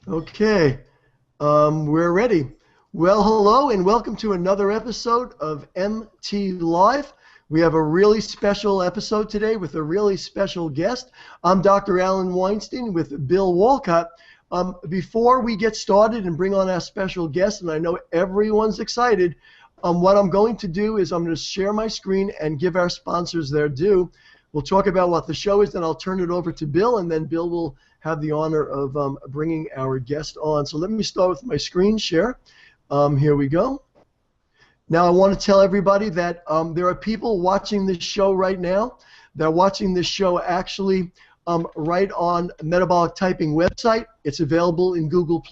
Okay, we're ready. Well, hello and welcome to another episode of MT Live. We have a really special episode today with a really special guest. I'm Dr. Alan Weinstein with Bill Wolcott. Before we get started and bring on our special guest, and I know everyone's excited, what I'm going to do is I'm going to share my screen and give our sponsors their due. We'll talk about what the show is, then I'll turn it over to Bill, and then Bill will have the honor of bringing our guest on. So let me start with my screen share. Here we go. Now I want to tell everybody that there are people watching this show right now. They're watching this show actually right on Metabolic Typing website. It's available in Google+.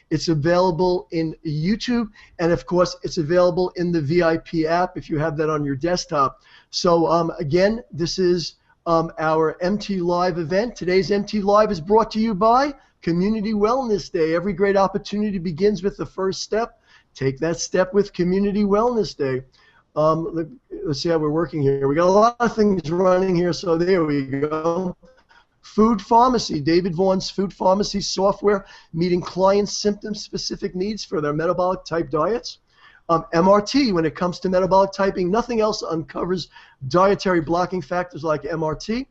It's available in YouTube. And, of course, it's available in the VIP app if you have that on your desktop. So, again, this is our MT Live event. Today's MT Live is brought to you by Community Wellness Day. Every great opportunity begins with the first step. Take that step with Community Wellness Day. Let's see how we're working here. We got a lot of things running here, so there we go. Food Pharmacy, David Vaughn's Food Pharmacy software, meeting clients' symptom-specific needs for their metabolic type diets. MRT, when it comes to metabolic typing, nothing else uncovers dietary blocking factors like MRT.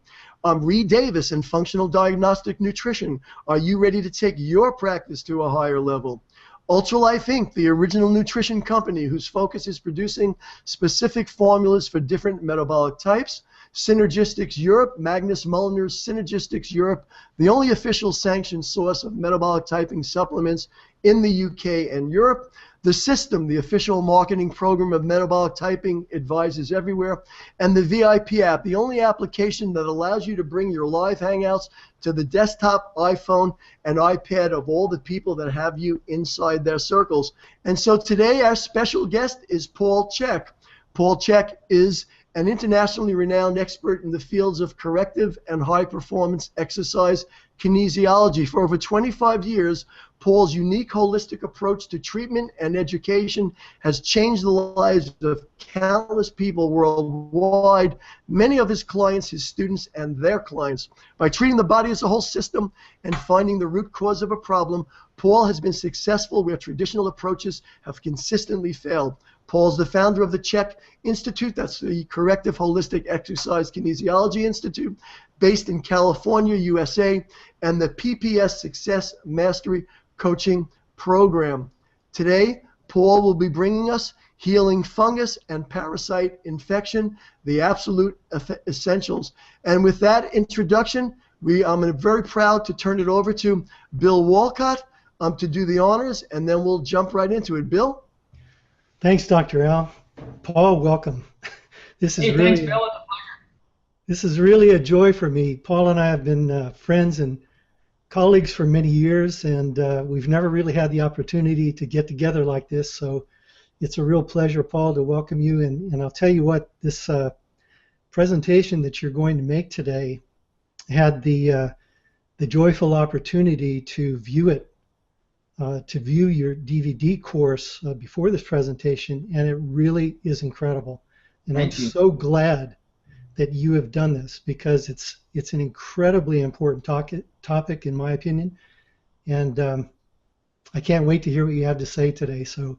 Reed Davis and Functional Diagnostic Nutrition, are you ready to take your practice to a higher level? Ultralife Inc., the original nutrition company whose focus is producing specific formulas for different metabolic types. Synergistics Europe, Magnus Mulliner's Synergistics Europe, the only official sanctioned source of metabolic typing supplements in the UK and Europe. The System, the official marketing program of metabolic typing advisors everywhere. And the VIP app, the only application that allows you to bring your live hangouts to the desktop, iPhone, and iPad of all the people that have you inside their circles. And so today our special guest is Paul C.H.E.K. Paul C.H.E.K is an internationally renowned expert in the fields of corrective and high-performance exercise kinesiology. For over 25 years, Paul's unique holistic approach to treatment and education has changed the lives of countless people worldwide, many of his clients, his students, and their clients. By treating the body as a whole system and finding the root cause of a problem, Paul has been successful where traditional approaches have consistently failed. Paul's the founder of the C.H.E.K Institute, that's the Corrective Holistic Exercise Kinesiology Institute, based in California, USA, and the PPS Success Mastery Coaching Program. Today, Paul will be bringing us Healing Fungus and Parasite Infection, the absolute essentials. And with that introduction, I'm very proud to turn it over to Bill Wolcott to do the honors, and then we'll jump right into it. Bill? Thanks, Dr. Al. Paul, welcome. This is thanks, Bill. It's a pleasure. This is really a joy for me. Paul and I have been friends and colleagues for many years, and we've never really had the opportunity to get together like this, so it's a real pleasure, Paul, to welcome you. And I'll tell you what, this presentation that you're going to make today had the joyful opportunity to view it, to view your DVD course before this presentation, and it really is incredible. And I'm so glad that you have done this, because it's an incredibly important topic in my opinion, and I can't wait to hear what you have to say today. So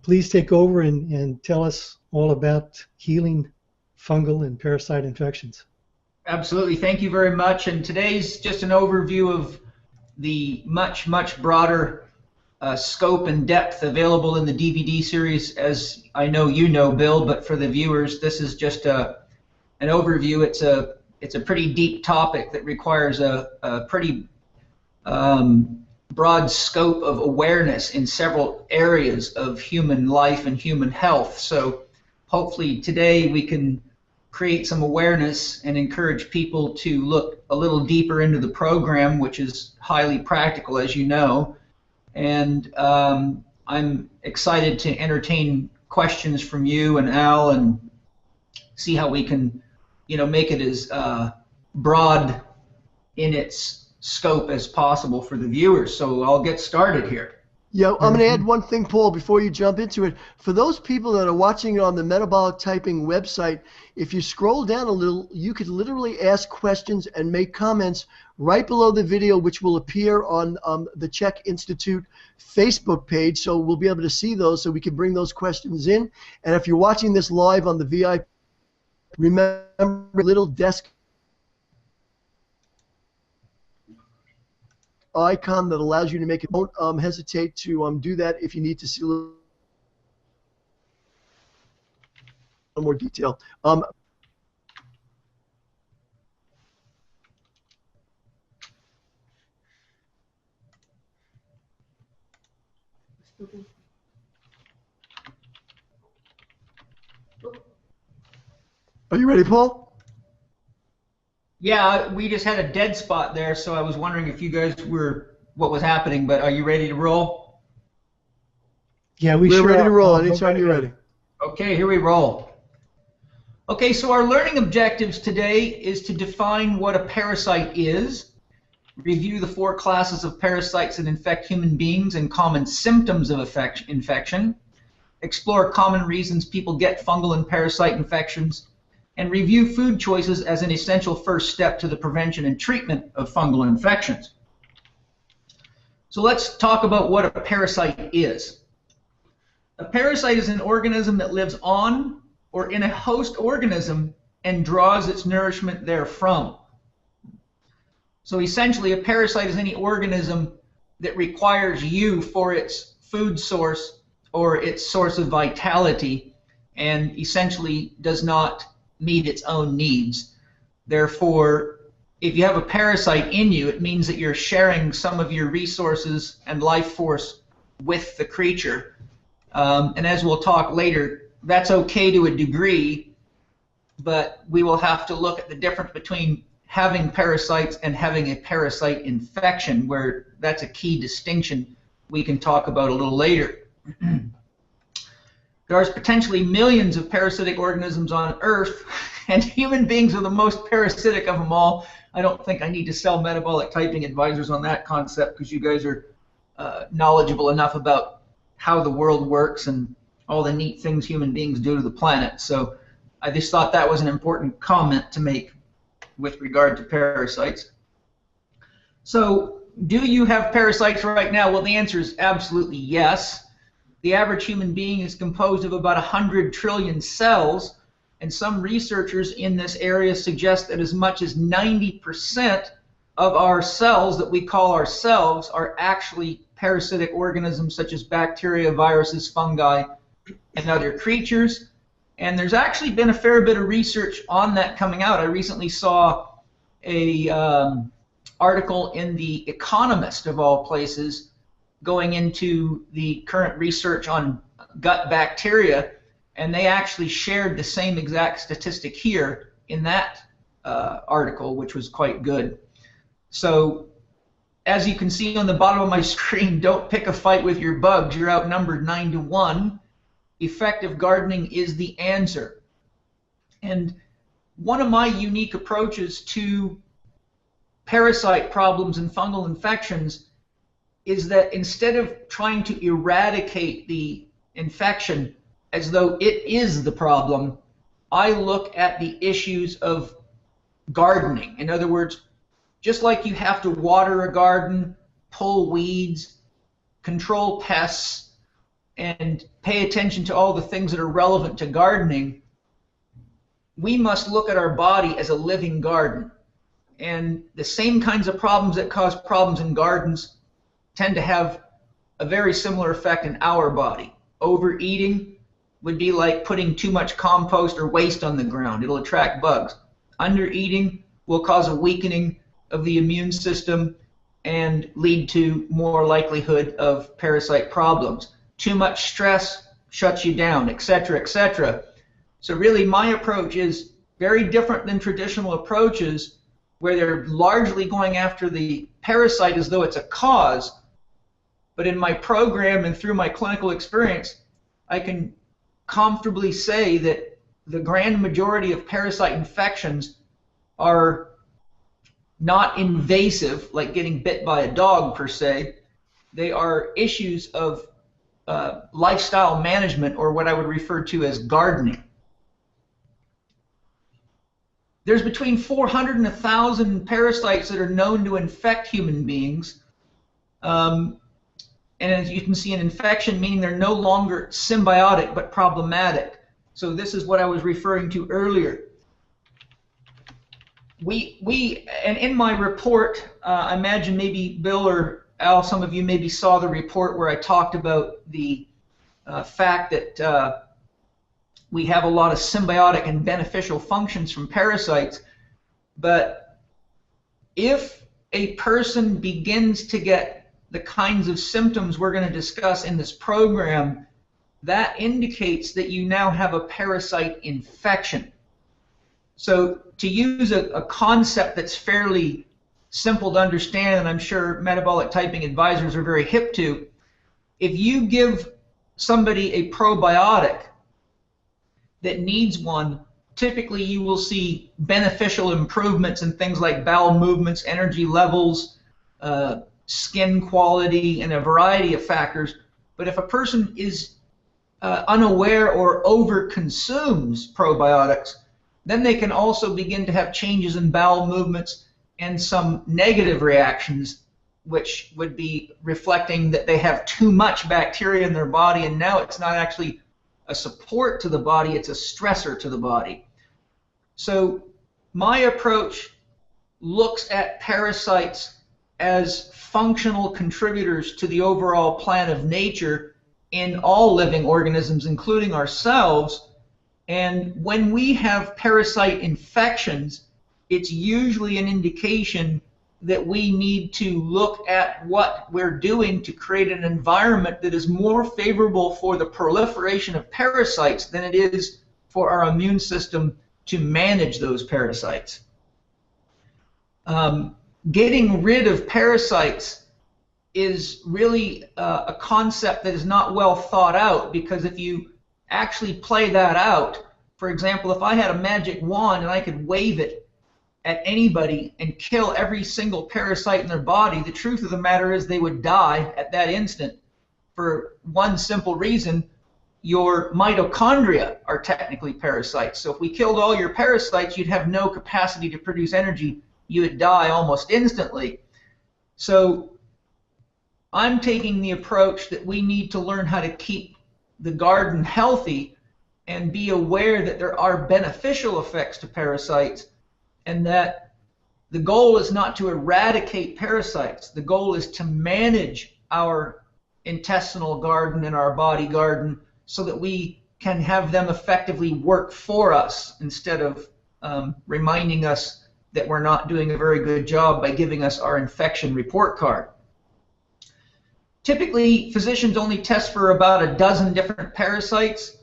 please take over and tell us all about healing fungal and parasite infections. Absolutely. Thank you very much. And today's just an overview of the much broader scope and depth available in the DVD series, as I know you know, Bill, but for the viewers, this is just an overview. It's a pretty deep topic that requires a pretty broad scope of awareness in several areas of human life and human health. So hopefully today we can create some awareness and encourage people to look a little deeper into the program, which is highly practical, as you know. And I'm excited to entertain questions from you and Al and see how we can, make it as broad in its scope as possible for the viewers. So I'll get started here. Yeah, I'm going to add one thing, Paul, before you jump into it. For those people that are watching it on the Metabolic Typing website, if you scroll down a little, you could literally ask questions and make comments right below the video, which will appear on the CHEK Institute Facebook page. So we'll be able to see those, so we can bring those questions in. And if you're watching this live on the VIP, remember little desk icon that allows you to make it. Don't hesitate to do that if you need to see a little more detail. Are you ready, Paul? Yeah, we just had a dead spot there, so I was wondering if you guys were, what was happening, but are you ready to roll? Yeah, we're sure ready to roll are. anytime you're ready. Okay, here we roll. Okay, so our learning objectives today is to define what a parasite is, review the 4 classes of parasites that infect human beings and common symptoms of infection, explore common reasons people get fungal and parasite infections, and review food choices as an essential first step to the prevention and treatment of fungal infections. So let's talk about what a parasite is. A parasite is an organism that lives on or in a host organism and draws its nourishment therefrom. So essentially, a parasite is any organism that requires you for its food source or its source of vitality, and essentially does not meet its own needs. Therefore, if you have a parasite in you, it means that you're sharing some of your resources and life force with the creature. And as we'll talk later, that's okay to a degree, but we will have to look at the difference between having parasites and having a parasite infection, where that's a key distinction we can talk about a little later. There's potentially millions of parasitic organisms on Earth, and human beings are the most parasitic of them all. I don't think I need to sell metabolic typing advisors on that concept, because you guys are knowledgeable enough about how the world works and all the neat things human beings do to the planet. So I just thought that was an important comment to make with regard to parasites. So do you have parasites right now? Well, the answer is absolutely yes. The average human being is composed of about 100 trillion cells, and some researchers in this area suggest that as much as 90% of our cells that we call ourselves are actually parasitic organisms such as bacteria, viruses, fungi, and other creatures. And there's actually been a fair bit of research on that coming out. I recently saw a article in The Economist, of all places, going into the current research on gut bacteria, and they actually shared the same exact statistic here in that article, which was quite good. So as you can see on the bottom of my screen, don't pick a fight with your bugs. You're outnumbered 9-1. Effective gardening is the answer. And one of my unique approaches to parasite problems and fungal infections is that instead of trying to eradicate the infection as though it is the problem, I look at the issues of gardening. In other words, just like you have to water a garden, pull weeds, control pests, and pay attention to all the things that are relevant to gardening, we must look at our body as a living garden. And the same kinds of problems that cause problems in gardens tend to have a very similar effect in our body. Overeating would be like putting too much compost or waste on the ground. It'll attract bugs. Undereating will cause a weakening of the immune system and lead to more likelihood of parasite problems. Too much stress shuts you down, etc., etc. So really my approach is very different than traditional approaches, where they're largely going after the parasite as though it's a cause. But in my program and through my clinical experience, I can comfortably say that the grand majority of parasite infections are not invasive, like getting bit by a dog per se, They are issues of lifestyle management, or what I would refer to as gardening. There's between 400 and 1,000 parasites that are known to infect human beings. And as you can see, an infection meaning they're no longer symbiotic but problematic. So this is what I was referring to earlier. And in my report, I imagine maybe Bill or Al, some of you maybe saw the report where I talked about the fact that we have a lot of symbiotic and beneficial functions from parasites. But if a person begins to get the kinds of symptoms we're going to discuss in this program, that indicates that you now have a parasite infection. So to use a concept that's fairly simple to understand, and I'm sure metabolic typing advisors are very hip to, if you give somebody a probiotic that needs one, typically you will see beneficial improvements in things like bowel movements, energy levels, skin quality, and a variety of factors. But if a person is unaware or overconsumes probiotics, then they can also begin to have changes in bowel movements and some negative reactions, which would be reflecting that they have too much bacteria in their body, and now it's not actually a support to the body, it's a stressor to the body. So my approach looks at parasites as functional contributors to the overall plan of nature in all living organisms, including ourselves. And when we have parasite infections, it's usually an indication that we need to look at what we're doing to create an environment that is more favorable for the proliferation of parasites than it is for our immune system to manage those parasites. Getting rid of parasites is really a concept that is not well thought out, because if you actually play that out, for example, if I had a magic wand and I could wave it at anybody and kill every single parasite in their body, the truth of the matter is they would die at that instant for one simple reason: your mitochondria are technically parasites. So if we killed all your parasites, you'd have no capacity to produce energy. You would die almost instantly. So I'm taking the approach that we need to learn how to keep the garden healthy and be aware that there are beneficial effects to parasites, and that the goal is not to eradicate parasites. The goal is to manage our intestinal garden and our body garden so that we can have them effectively work for us, instead of reminding us that we're not doing a very good job by giving us our infection report card. Typically, physicians only test for about a dozen different parasites.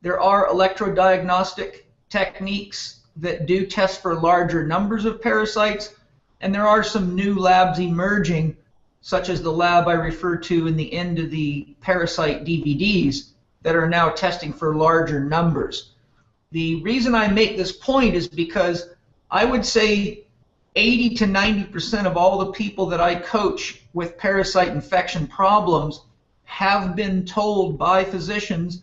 There are electrodiagnostic techniques that do test for larger numbers of parasites, and there are some new labs emerging, such as the lab I referred to in the end of the parasite DVDs, that are now testing for larger numbers. The reason I make this point is because I would say 80 to 90% of all the people that I coach with parasite infection problems have been told by physicians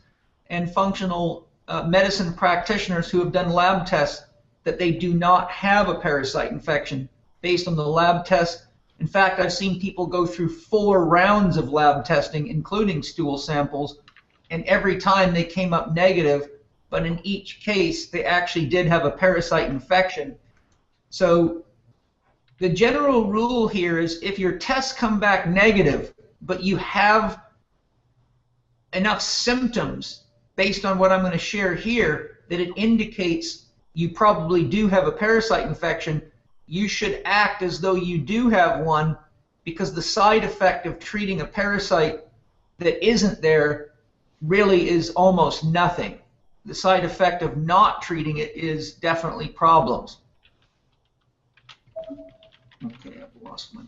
and functional medicine practitioners who have done lab tests that they do not have a parasite infection based on the lab test. In fact, I've seen people go through 4 rounds of lab testing, including stool samples, and every time they came up negative, but in each case they actually did have a parasite infection. So the general rule here is, if your tests come back negative, but you have enough symptoms based on what I'm going to share here that it indicates you probably do have a parasite infection, you should act as though you do have one, because the side effect of treating a parasite that isn't there really is almost nothing. The side effect of not treating it is definitely problems. Okay, I've lost my...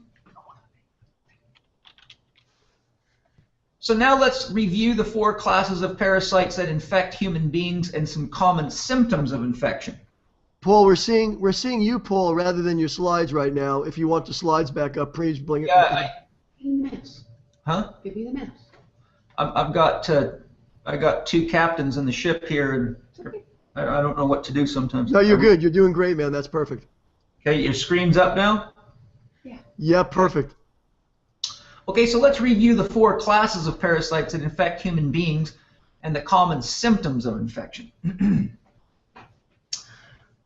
So now let's review the 4 classes of parasites that infect human beings and some common symptoms of infection. Paul, we're seeing you, Paul, rather than your slides right now. If you want the slides back up, please bring it. Yeah, Huh? Give me the mouse. I've got I got two captains in the ship here, and Okay. I don't know what to do sometimes. No, you're good. You're doing great, man. That's perfect. Okay, your screen's up now? Yeah. Yeah, perfect. Okay, so let's review the 4 classes of parasites that infect human beings and the common symptoms of infection.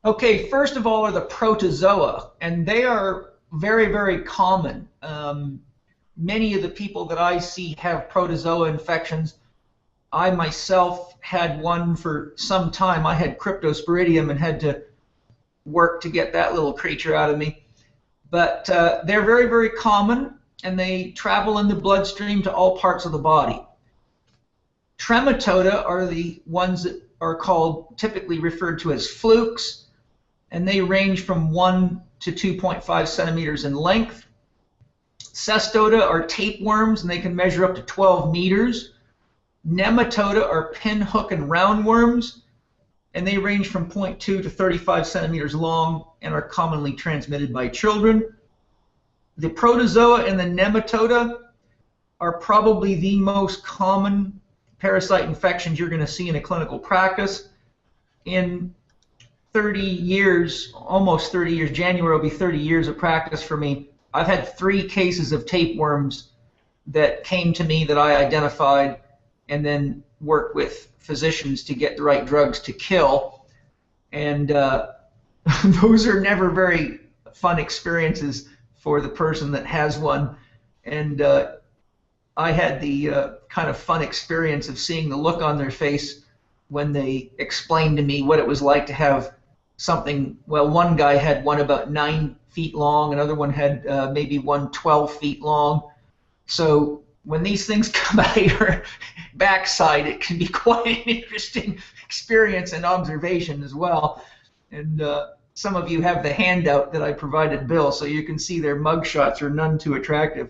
Okay, first of all are the protozoa, and they are very, very common. Many of the people that I see have protozoa infections. I myself had one for some time. I had Cryptosporidium and had to work to get that little creature out of me. But they're very, very common, and they travel in the bloodstream to all parts of the body. Trematoda are the ones that are called, typically referred to as flukes, and they range from 1 to 2.5 centimeters in length. Cestoda are tapeworms, and they can measure up to 12 meters. Nematoda are pinhook and roundworms, and they range from 0.2 to 35 centimeters long and are commonly transmitted by children. The protozoa and the nematoda are probably the most common parasite infections you're going to see in a clinical practice. In 30 years, almost 30 years, January will be 30 years of practice for me, I've had 3 cases of tapeworms that came to me that I identified and then worked with physicians to get the right drugs to kill. And those are never very fun experiences for the person that has one. And I had the kind of fun experience of seeing the look on their face when they explained to me what it was like to have something. Well, one guy had one about 9 feet long, another one had maybe one 12 feet long. So when these things come out of your backside, it can be quite an interesting experience and observation as well. And some of you have the handout that I provided Bill, so you can see their mugshots are none too attractive.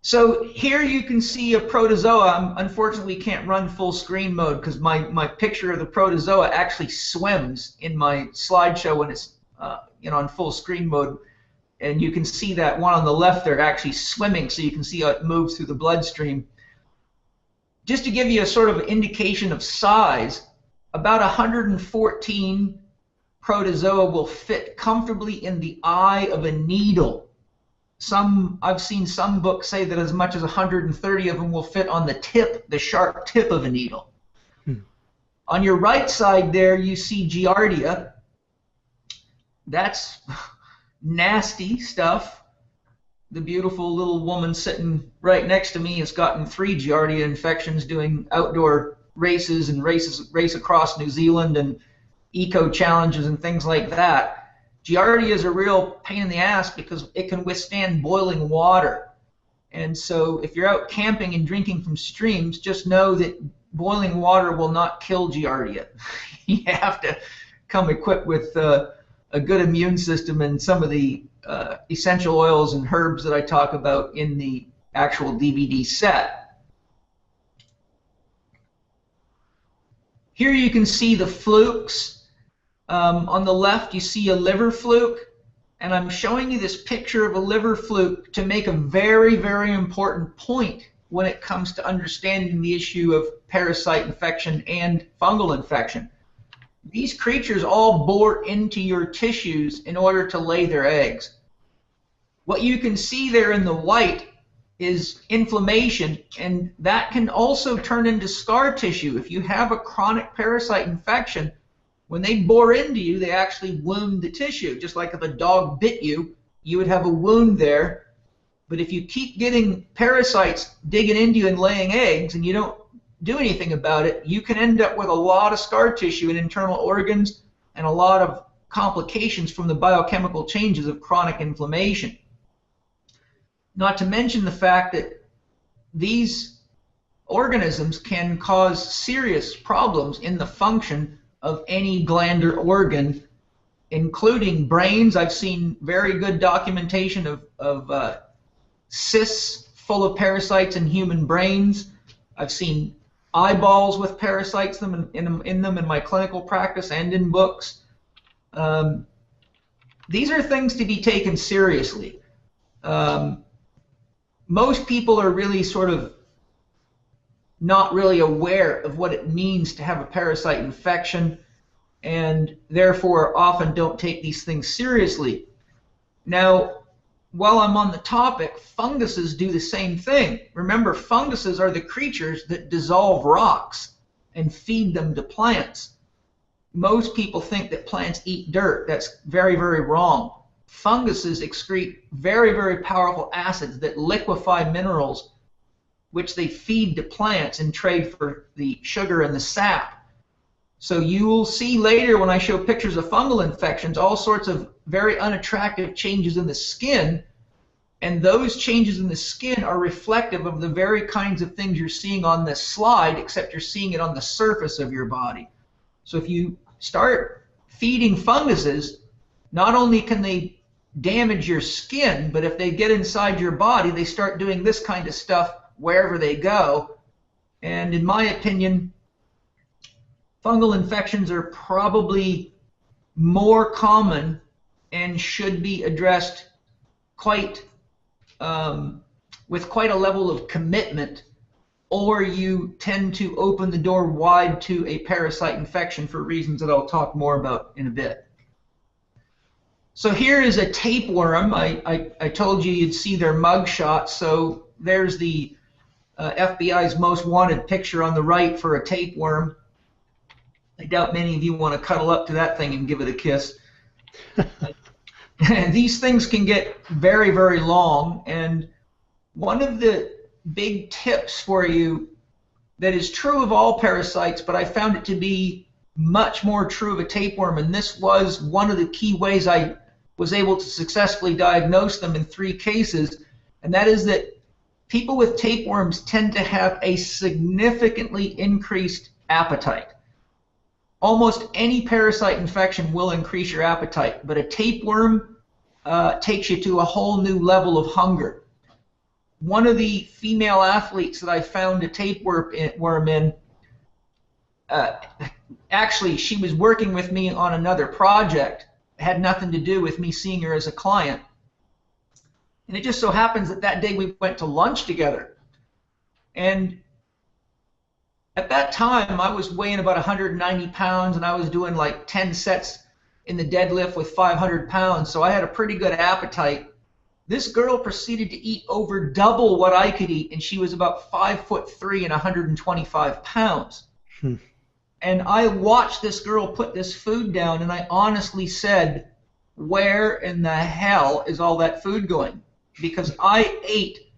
So here you can see a protozoa. Unfortunately, can't run full screen mode because my picture of the protozoa actually swims in my slideshow when it's on full screen mode. And you can see that one on the left there actually swimming, so you can see how it moves through the bloodstream. Just to give you a sort of indication of size, about 114 protozoa will fit comfortably in the eye of a needle. I've seen some books say that as much as 130 of them will fit on the tip, the sharp tip of a needle. On your right side there, you see Giardia. That's nasty stuff. The beautiful little woman sitting right next to me has gotten 3 Giardia infections doing outdoor races and race across New Zealand and eco challenges and things like that. Giardia is a real pain in the ass because it can withstand boiling water. And so if you're out camping and drinking from streams, just know that boiling water will not kill Giardia. You have to come equipped with a good immune system and some of the essential oils and herbs that I talk about in the actual DVD set. Here you can see the flukes. On the left you see a liver fluke, and I'm showing you this picture of a liver fluke to make a very, very important point when it comes to understanding the issue of parasite infection and fungal infection. These creatures all bore into your tissues in order to lay their eggs. What you can see there in the white is inflammation, and that can also turn into scar tissue. If you have a chronic parasite infection, when they bore into you, they actually wound the tissue. Just like if a dog bit you, you would have a wound there. But if you keep getting parasites digging into you and laying eggs and you don't do anything about it, you can end up with a lot of scar tissue and internal organs and a lot of complications from the biochemical changes of chronic inflammation. Not to mention the fact that these organisms can cause serious problems in the function of any gland or organ, including brains. I've seen very good documentation of cysts full of parasites in human brains. I've seen eyeballs with parasites in them in my clinical practice and in books. These are things to be taken seriously. most people are really sort of not really aware of what it means to have a parasite infection, and therefore often don't take these things seriously. Now, while I'm on the topic, funguses do the same thing. Remember, funguses are the creatures that dissolve rocks and feed them to plants. Most people think that plants eat dirt. That's very, very wrong. Funguses excrete very, very powerful acids that liquefy minerals, which they feed to plants and trade for the sugar and the sap. So you will see later when I show pictures of fungal infections all sorts of very unattractive changes in the skin, and those changes in the skin are reflective of the very kinds of things you're seeing on this slide, except you're seeing it on the surface of your body. So if you start feeding funguses, not only can they damage your skin, but if they get inside your body, they start doing this kind of stuff wherever they go. And in my opinion, fungal infections are probably more common and should be addressed quite with quite a level of commitment, or you tend to open the door wide to a parasite infection for reasons that I'll talk more about in a bit. So here is a tapeworm. I told you you'd see their mug shot. So there's the FBI's most wanted picture on the right for a tapeworm. I doubt many of you want to cuddle up to that thing and give it a kiss. And these things can get very, very long. And one of the big tips for you that is true of all parasites, but I found it to be much more true of a tapeworm, and this was one of the key ways I was able to successfully diagnose them in 3 cases, and that is that people with tapeworms tend to have a significantly increased appetite. Almost any parasite infection will increase your appetite, but a tapeworm takes you to a whole new level of hunger. One of the female athletes that I found a tapeworm in, actually she was working with me on another project. It had nothing to do with me seeing her as a client. And it just so happens that that day we went to lunch together. And at that time, I was weighing about 190 pounds, and I was doing like 10 sets in the deadlift with 500 pounds, so I had a pretty good appetite. This girl proceeded to eat over double what I could eat, and she was about 5'3" and 125 pounds. And I watched this girl put this food down, and I honestly said, where in the hell is all that food going? Because I ate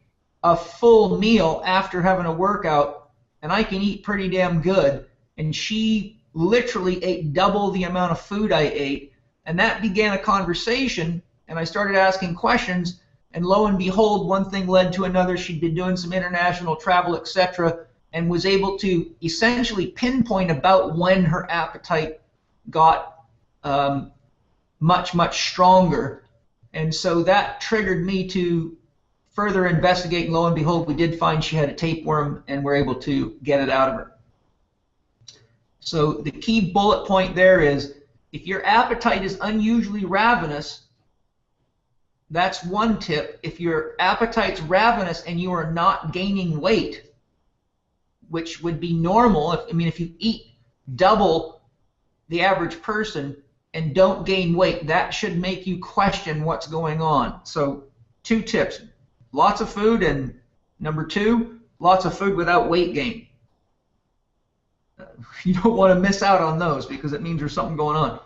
a full meal after having a workout, and I can eat pretty damn good, and she literally ate double the amount of food I ate, and that began a conversation, and I started asking questions, and lo and behold, one thing led to another. She'd been doing some international travel, etc., and was able to essentially pinpoint about when her appetite got much, much stronger, and so that triggered me to further investigate, and lo and behold, we did find she had a tapeworm, and we're able to get it out of her. So the key bullet point there is, if your appetite is unusually ravenous, that's one tip. If your appetite's ravenous and you are not gaining weight, which would be normal, if you eat double the average person and don't gain weight, that should make you question what's going on. So 2 tips. Lots of food, and number 2, lots of food without weight gain. You don't want to miss out on those because it means there's something going on.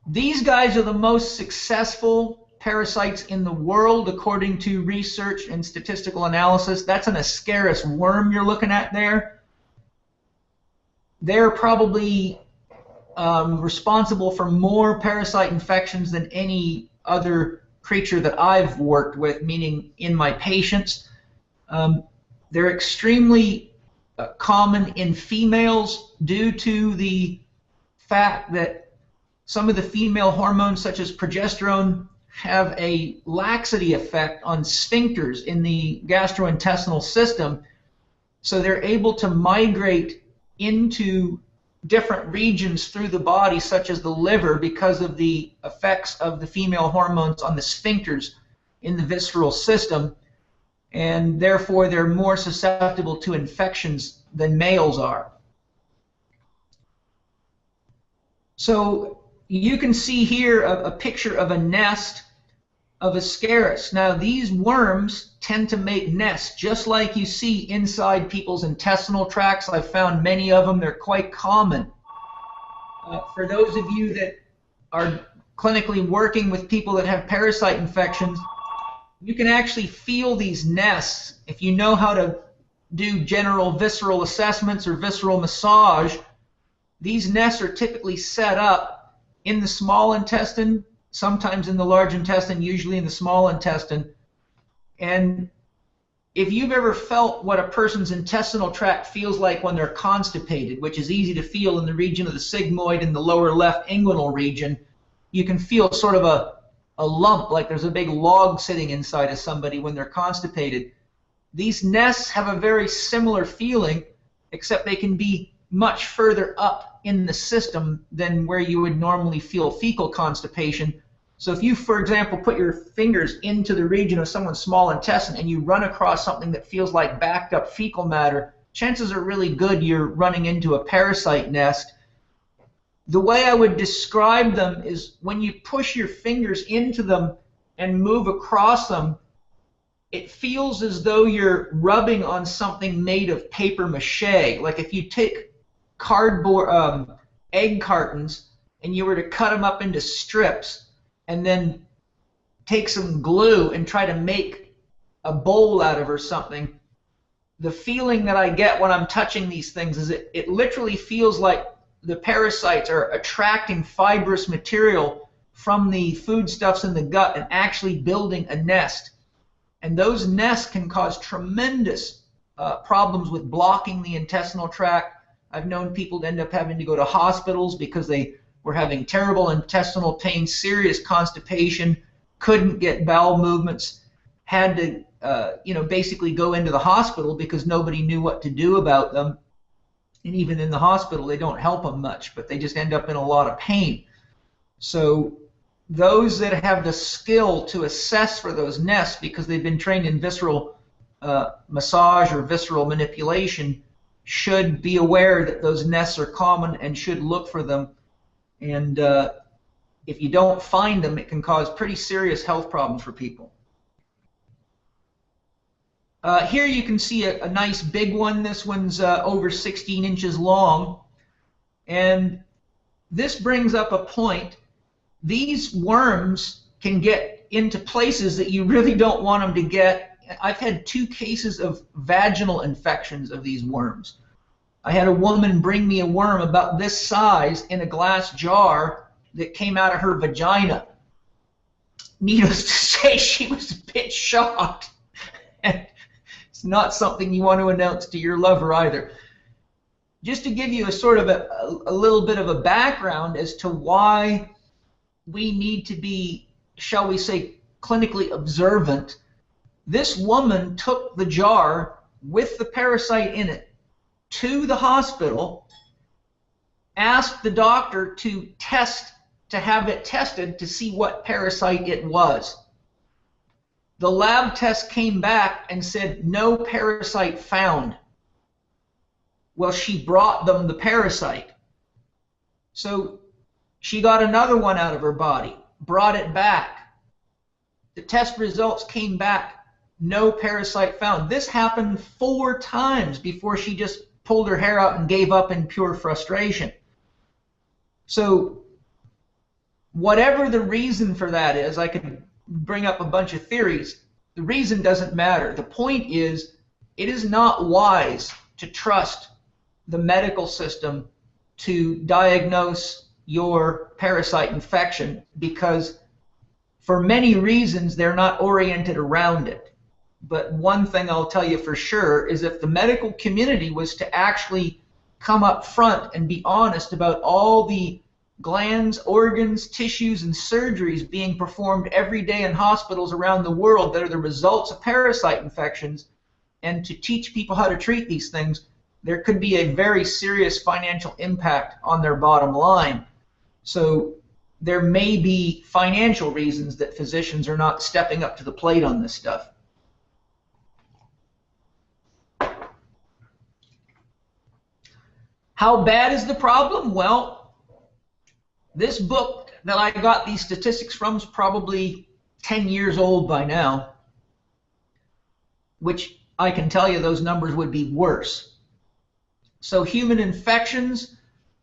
These guys are the most successful parasites in the world according to research and statistical analysis. That's an Ascaris worm you're looking at there. They're probably responsible for more parasite infections than any other creature that I've worked with, meaning in my patients. They're extremely common in females due to the fact that some of the female hormones, such as progesterone, have a laxity effect on sphincters in the gastrointestinal system, so they're able to migrate into different regions through the body, such as the liver, because of the effects of the female hormones on the sphincters. in the visceral system, and therefore they're more susceptible to infections than males are. So you can see here a picture of a nest of Ascaris. Now these worms tend to make nests just like you see inside people's intestinal tracts. I've found many of them. They're quite common. For those of you that are clinically working with people that have parasite infections, you can actually feel these nests. If you know how to do general visceral assessments or visceral massage, these nests are typically set up in the small intestine, sometimes in the large intestine, usually in the small intestine. And if you've ever felt what a person's intestinal tract feels like when they're constipated, which is easy to feel in the region of the sigmoid and the lower left inguinal region, you can feel sort of a lump, like there's a big log sitting inside of somebody when they're constipated. These nests have a very similar feeling, except they can be much further up in the system than where you would normally feel fecal constipation. So if you, for example, put your fingers into the region of someone's small intestine and you run across something that feels like backed up fecal matter, chances are really good you're running into a parasite nest. The way I would describe them is when you push your fingers into them and move across them, it feels as though you're rubbing on something made of paper mache. Like if you take cardboard egg cartons and you were to cut them up into strips and then take some glue and try to make a bowl out of or something, the feeling that I get when I'm touching these things is it literally feels like the parasites are attracting fibrous material from the foodstuffs in the gut and actually building a nest. And those nests can cause tremendous problems with blocking the intestinal tract. I've known people to end up having to go to hospitals because they were having terrible intestinal pain, serious constipation, couldn't get bowel movements, had to basically go into the hospital because nobody knew what to do about them. And even in the hospital, they don't help them much, but they just end up in a lot of pain. So those that have the skill to assess for those nests because they've been trained in visceral massage or visceral manipulation should be aware that those nests are common and should look for them. And if you don't find them, it can cause pretty serious health problems for people. Here you can see a nice big one. This one's over 16 inches long. And this brings up a point. These worms can get into places that you really don't want them to get. I've had 2 cases of vaginal infections of these worms. I had a woman bring me a worm about this size in a glass jar that came out of her vagina. Needless to say, she was a bit shocked. And it's not something you want to announce to your lover either. Just to give you a sort of a little bit of a background as to why we need to be, shall we say, clinically observant, this woman took the jar with the parasite in it to the hospital, asked the doctor to have it tested to see what parasite it was. The lab test came back and said no parasite found. Well, she brought them the parasite. So she got another one out of her body, brought it back. The test results came back, no parasite found. This happened 4 times before she just pulled her hair out and gave up in pure frustration. So whatever the reason for that is, I could bring up a bunch of theories. The reason doesn't matter. The point is, it is not wise to trust the medical system to diagnose your parasite infection because for many reasons they're not oriented around it. But one thing I'll tell you for sure is if the medical community was to actually come up front and be honest about all the glands, organs, tissues, and surgeries being performed every day in hospitals around the world that are the results of parasite infections, and to teach people how to treat these things, there could be a very serious financial impact on their bottom line. So there may be financial reasons that physicians are not stepping up to the plate on this stuff. How bad is the problem? Well, this book that I got these statistics from is probably 10 years old by now, which I can tell you those numbers would be worse. So human infections,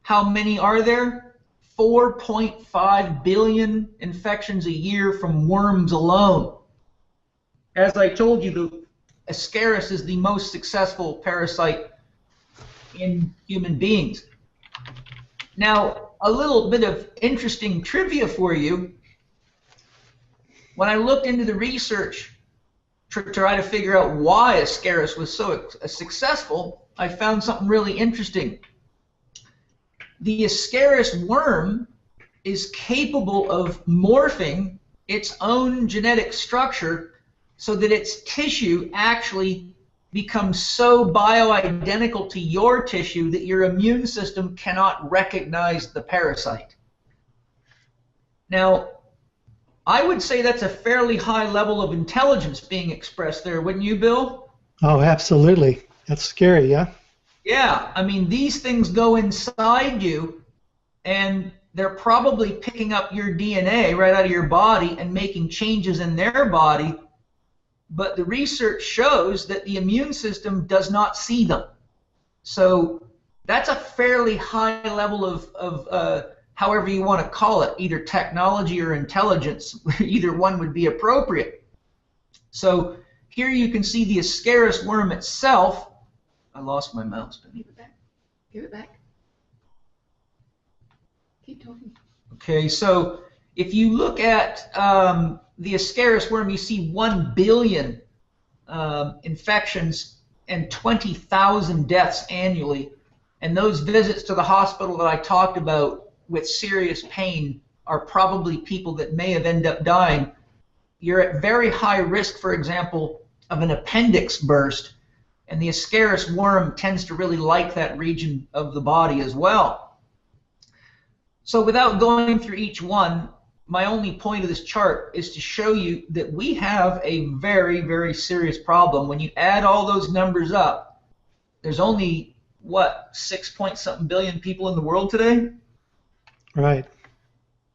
how many are there? 4.5 billion infections a year from worms alone. As I told you, the Ascaris is the most successful parasite in human beings. Now, a little bit of interesting trivia for you. When I looked into the research to try to figure out why Ascaris was so successful, I found something really interesting. The Ascaris worm is capable of morphing its own genetic structure so that its tissue actually becomes so bioidentical to your tissue that your immune system cannot recognize the parasite. Now, I would say that's a fairly high level of intelligence being expressed there, wouldn't you, Bill? Oh, absolutely. That's scary, yeah? Yeah, I mean, these things go inside you, and they're probably picking up your DNA right out of your body and making changes in their body, but the research shows that the immune system does not see them. So that's a fairly high level of however you want to call it, either technology or intelligence. Either one would be appropriate. So here you can see the Ascaris worm itself. I lost my mouse. Give it back. Give it back. Keep talking. Okay, so if you look at the Ascaris worm, you see 1 billion infections and 20,000 deaths annually. And those visits to the hospital that I talked about with serious pain are probably people that may have ended up dying. You're at very high risk, for example, of an appendix burst. And the Ascaris worm tends to really like that region of the body as well. So without going through each one, my only point of this chart is to show you that we have a very, very serious problem. When you add all those numbers up, there's only, what, 6-point-something billion people in the world today? Right.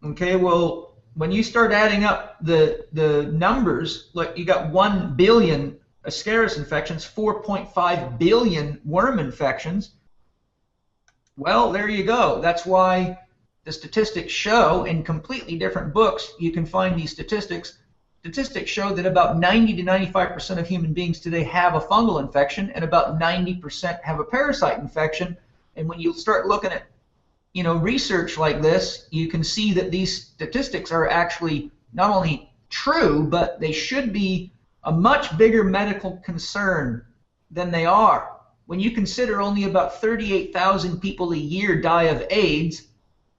Okay, well, when you start adding up the numbers, like you got 1 billion Ascaris infections, 4.5 billion worm infections, well, there you go. That's why the statistics show in completely different books, you can find these statistics. Statistics show that about 90 to 95% of human beings today have a fungal infection, and about 90% have a parasite infection. And when you start looking at, you know, research like this, you can see that these statistics are actually not only true, but they should be a much bigger medical concern than they are. When you consider only about 38,000 people a year die of AIDS,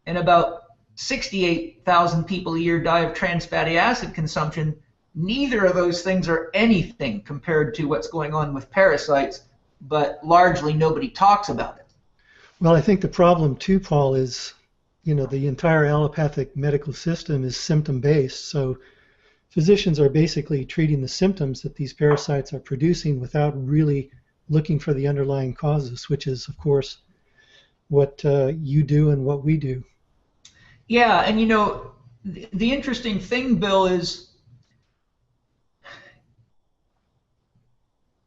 and about 68,000 people a year die of trans fatty acid consumption, neither of those things are anything compared to what's going on with parasites, but largely nobody talks about it. Well, I think the problem too, Paul, is, you know, the entire allopathic medical system is symptom-based. So physicians are basically treating the symptoms that these parasites are producing without really looking for the underlying causes, which is, of course, what you do and what we do. Yeah, and you know, the interesting thing, Bill, is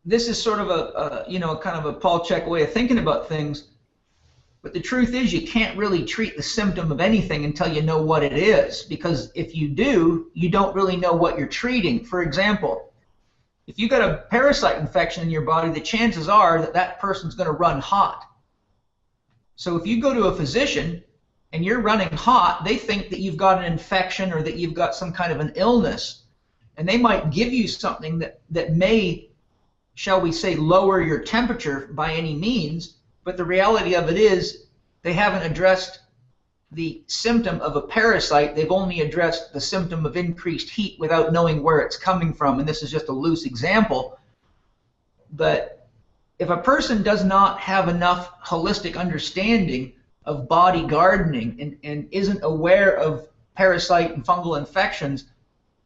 this is sort of a you know, kind of a Paul Chek way of thinking about things. But the truth is, you can't really treat the symptom of anything until you know what it is, because if you do, you don't really know what you're treating. For example, if you got a parasite infection in your body, the chances are that that person's going to run hot. So if you go to a physician and you're running hot, they think that you've got an infection or that you've got some kind of an illness, and they might give you something that may, shall we say, lower your temperature by any means. But the reality of it is they haven't addressed the symptom of a parasite. They've only addressed the symptom of increased heat without knowing where it's coming from. And this is just a loose example. But if a person does not have enough holistic understanding of body gardening and isn't aware of parasite and fungal infections,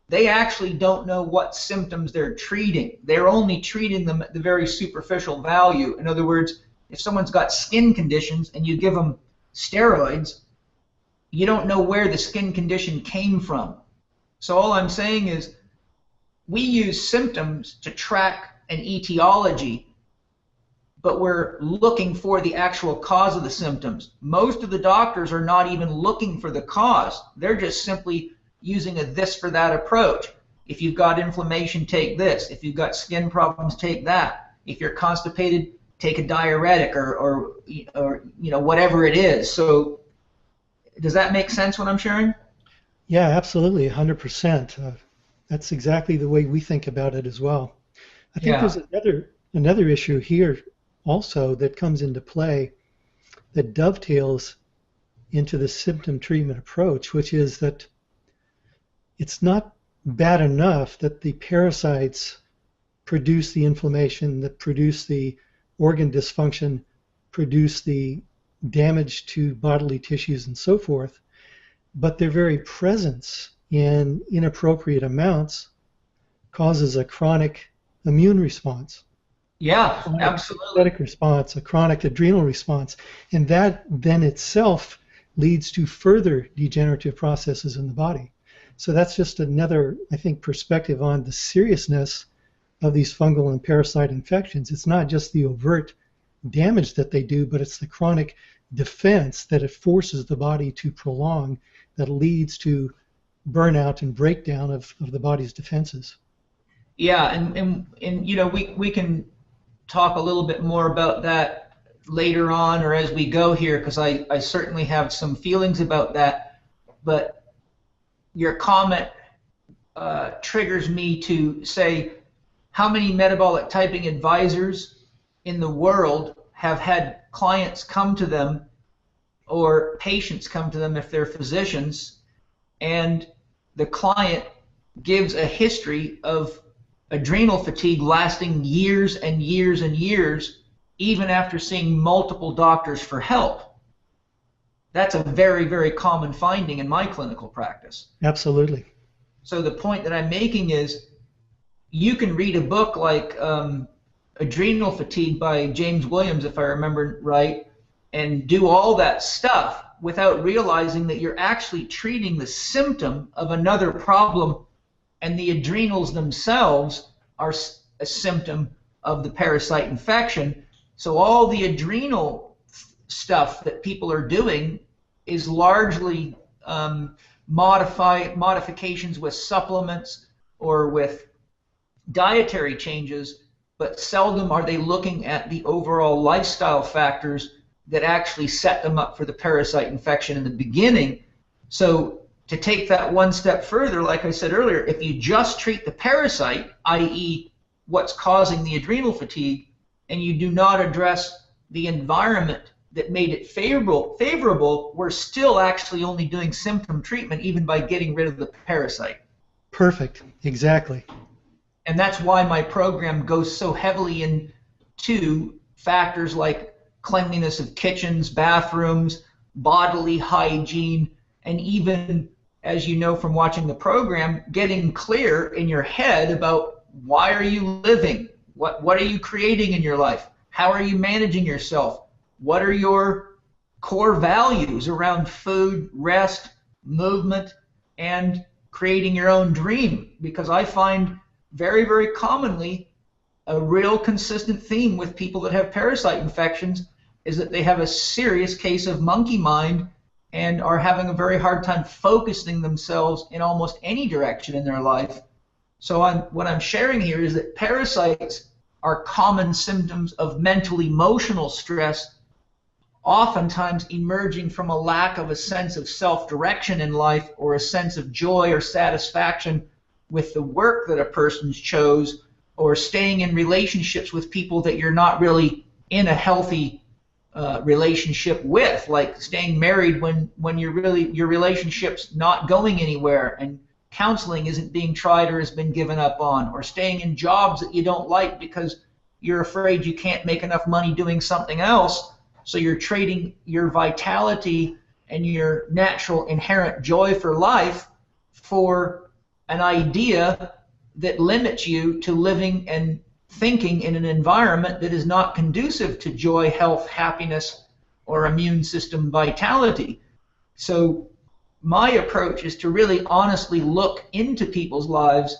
they actually don't know what symptoms they're treating. They're only treating them at the very superficial value. In other words, if someone's got skin conditions and you give them steroids, you don't know where the skin condition came from. So all I'm saying is we use symptoms to track an etiology, but we're looking for the actual cause of the symptoms. Most of the doctors are not even looking for the cause. They're just simply using a this for that approach. If you've got inflammation, take this. If you've got skin problems, take that. If you're constipated, take a diuretic or whatever it is. So does that make sense what I'm sharing? Yeah, absolutely, 100%. That's exactly the way we think about it as well. I think there's another issue here also that comes into play that dovetails into the symptom treatment approach, which is that it's not bad enough that the parasites produce the inflammation, that produce the organ dysfunction, produce the damage to bodily tissues and so forth, but their very presence in inappropriate amounts causes a chronic immune response. Yeah, absolutely. Athletic response, a chronic adrenal response, and that then itself leads to further degenerative processes in the body. So that's just another, I think, perspective on the seriousness of these fungal and parasite infections. It's not just the overt damage that they do, but it's the chronic defense that it forces the body to prolong that leads to burnout and breakdown of the body's defenses. Yeah, and we can talk a little bit more about that later on or as we go here, because I certainly have some feelings about that. But your comment triggers me to say, how many metabolic typing advisors in the world have had clients come to them or patients come to them if they're physicians, and the client gives a history of adrenal fatigue lasting years and years and years, even after seeing multiple doctors for help. That's a very, very common finding in my clinical practice. Absolutely. So the point that I'm making is you can read a book like Adrenal Fatigue by James Williams, if I remember right, and do all that stuff without realizing that you're actually treating the symptom of another problem, and the adrenals themselves are a symptom of the parasite infection. So all the adrenal stuff that people are doing is largely modifications with supplements or with dietary changes, but seldom are they looking at the overall lifestyle factors that actually set them up for the parasite infection in the beginning. So to take that one step further, like I said earlier, if you just treat the parasite, i.e. what's causing the adrenal fatigue, and you do not address the environment that made it favorable, we're still actually only doing symptom treatment even by getting rid of the parasite. Perfect. Exactly. And that's why my program goes so heavily into factors like cleanliness of kitchens, bathrooms, bodily hygiene, and even, as you know from watching the program, getting clear in your head about why are you living? What are you creating in your life? How are you managing yourself? What are your core values around food, rest, movement, and creating your own dream? Because I find very, very commonly a real consistent theme with people that have parasite infections is that they have a serious case of monkey mind and are having a very hard time focusing themselves in almost any direction in their life. So what I'm sharing here is that parasites are common symptoms of mental emotional stress, oftentimes emerging from a lack of a sense of self-direction in life or a sense of joy or satisfaction with the work that a person's chose, or staying in relationships with people that you're not really in a healthy relationship with, like staying married when your relationship's not going anywhere and counseling isn't being tried or has been given up on, or staying in jobs that you don't like because you're afraid you can't make enough money doing something else, so you're trading your vitality and your natural inherent joy for life for an idea that limits you to living and thinking in an environment that is not conducive to joy, health, happiness, or immune system vitality. So my approach is to really honestly look into people's lives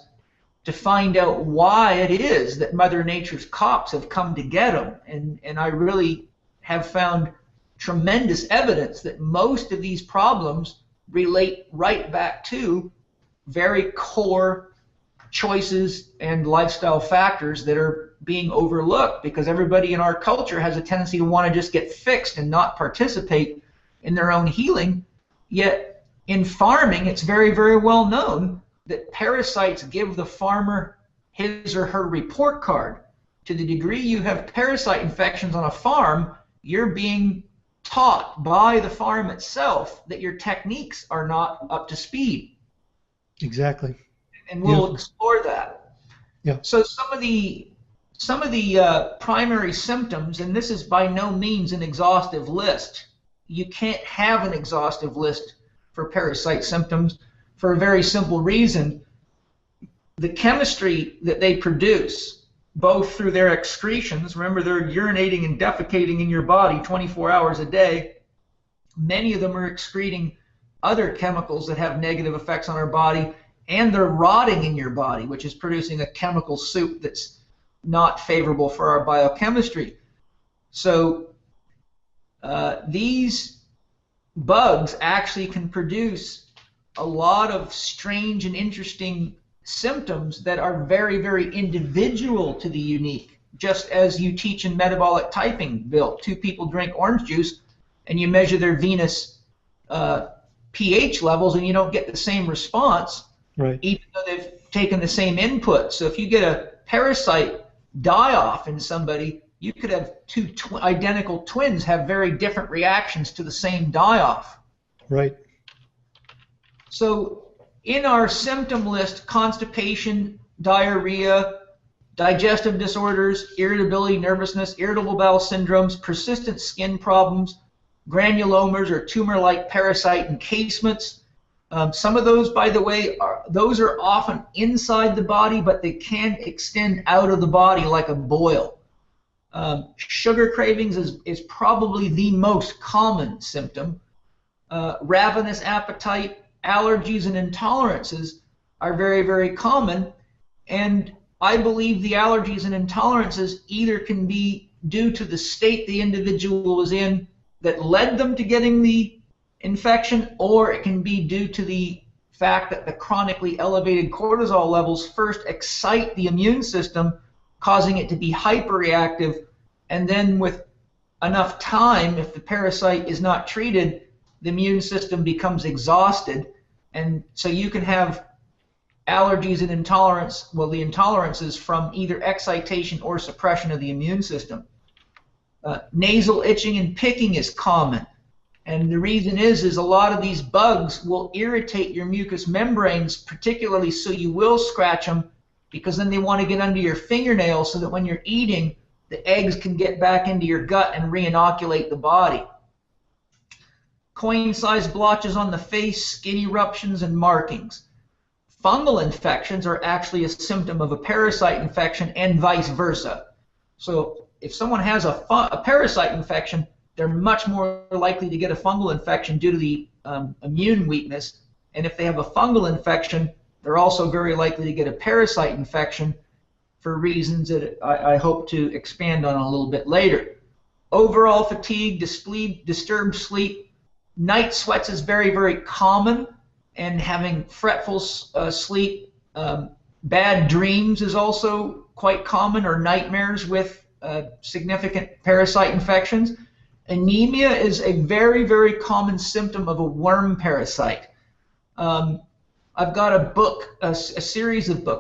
to find out why it is that Mother Nature's cops have come to get them. And I really have found tremendous evidence that most of these problems relate right back to very core choices and lifestyle factors that are being overlooked, because everybody in our culture has a tendency to want to just get fixed and not participate in their own healing. Yet in farming, it's very, very well known that parasites give the farmer his or her report card. To the degree you have parasite infections on a farm, you're being taught by the farm itself that your techniques are not up to speed. Exactly. And we'll explore that. Yeah. So some of the primary symptoms, and this is by no means an exhaustive list. You can't have an exhaustive list for parasite symptoms for a very simple reason. The chemistry that they produce, both through their excretions, remember they're urinating and defecating in your body 24 hours a day, many of them are excreting other chemicals that have negative effects on our body, and they're rotting in your body, which is producing a chemical soup that's not favorable for our biochemistry. So these bugs actually can produce a lot of strange and interesting symptoms that are very, very individual to the unique. Just as you teach in metabolic typing, Bill, two people drink orange juice and you measure their venous pH levels and you don't get the same response, right, even though they've taken the same input. So if you get a parasite die-off in somebody, you could have two identical twins have very different reactions to the same die-off. Right. So in our symptom list, constipation, diarrhea, digestive disorders, irritability, nervousness, irritable bowel syndromes, persistent skin problems, granulomas or tumor-like parasite encasements. Some of those, by the way, are often inside the body, but they can extend out of the body like a boil. Sugar cravings is probably the most common symptom. Ravenous appetite, allergies, and intolerances are very, very common. And I believe the allergies and intolerances either can be due to the state the individual was in that led them to getting the infection, or it can be due to the fact that the chronically elevated cortisol levels first excite the immune system, causing it to be hyperreactive, and then with enough time, if the parasite is not treated, the immune system becomes exhausted, and so you can have allergies and intolerance, well, the intolerances from either excitation or suppression of the immune system. Nasal itching and picking is common. And the reason is a lot of these bugs will irritate your mucous membranes, particularly so you will scratch them, because then they want to get under your fingernails so that when you're eating, the eggs can get back into your gut and re-inoculate the body. Coin-sized blotches on the face, skin eruptions, and markings. Fungal infections are actually a symptom of a parasite infection and vice versa. So if someone has a parasite infection, they're much more likely to get a fungal infection due to the immune weakness. And if they have a fungal infection, they're also very likely to get a parasite infection for reasons that I hope to expand on a little bit later. Overall fatigue, disturbed sleep, night sweats is very, very common, and having fretful sleep. Bad dreams is also quite common, or nightmares with significant parasite infections. Anemia is a very, very common symptom of a worm parasite. I've got a book, a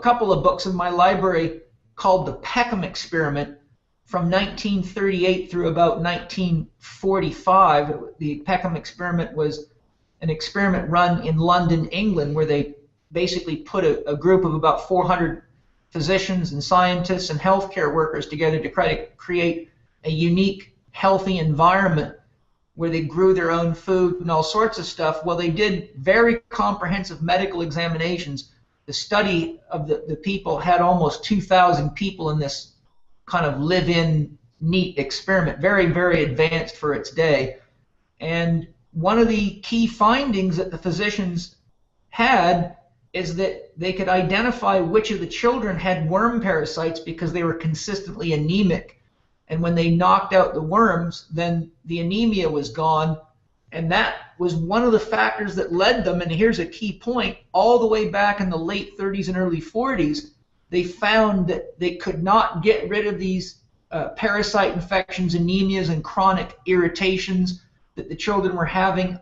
couple of books in my library called the Peckham Experiment from 1938 through about 1945. The Peckham Experiment was an experiment run in London, England, where they basically put a group of about 400 physicians and scientists and healthcare workers together to try to create a unique, healthy environment where they grew their own food and all sorts of stuff. Well, they did very comprehensive medical examinations. The study of the people had almost 2,000 people in this kind of live-in neat experiment, very, very advanced for its day. And one of the key findings that the physicians had is that they could identify which of the children had worm parasites because they were consistently anemic. And when they knocked out the worms, then the anemia was gone. And that was one of the factors that led them, and here's a key point, all the way back in the late 30s and early 40s, they found that they could not get rid of these parasite infections, anemias, and chronic irritations that the children were having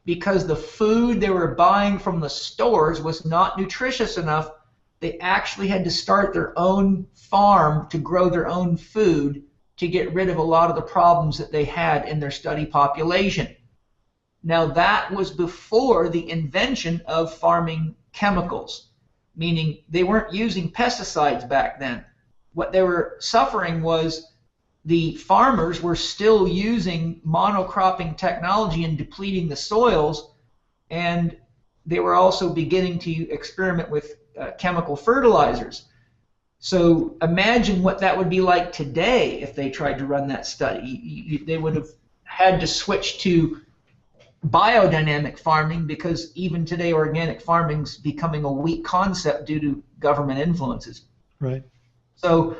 because the food they were buying from the stores was not nutritious enough. They actually had to start their own farm to grow their own food to get rid of a lot of the problems that they had in their study population. Now that was before the invention of farming chemicals, meaning they weren't using pesticides back then. What they were suffering was the farmers were still using monocropping technology and depleting the soils, and they were also beginning to experiment with chemical fertilizers. So imagine what that would be like today if they tried to run that study. They would have had to switch to biodynamic farming because even today organic farming's becoming a weak concept due to government influences. Right. So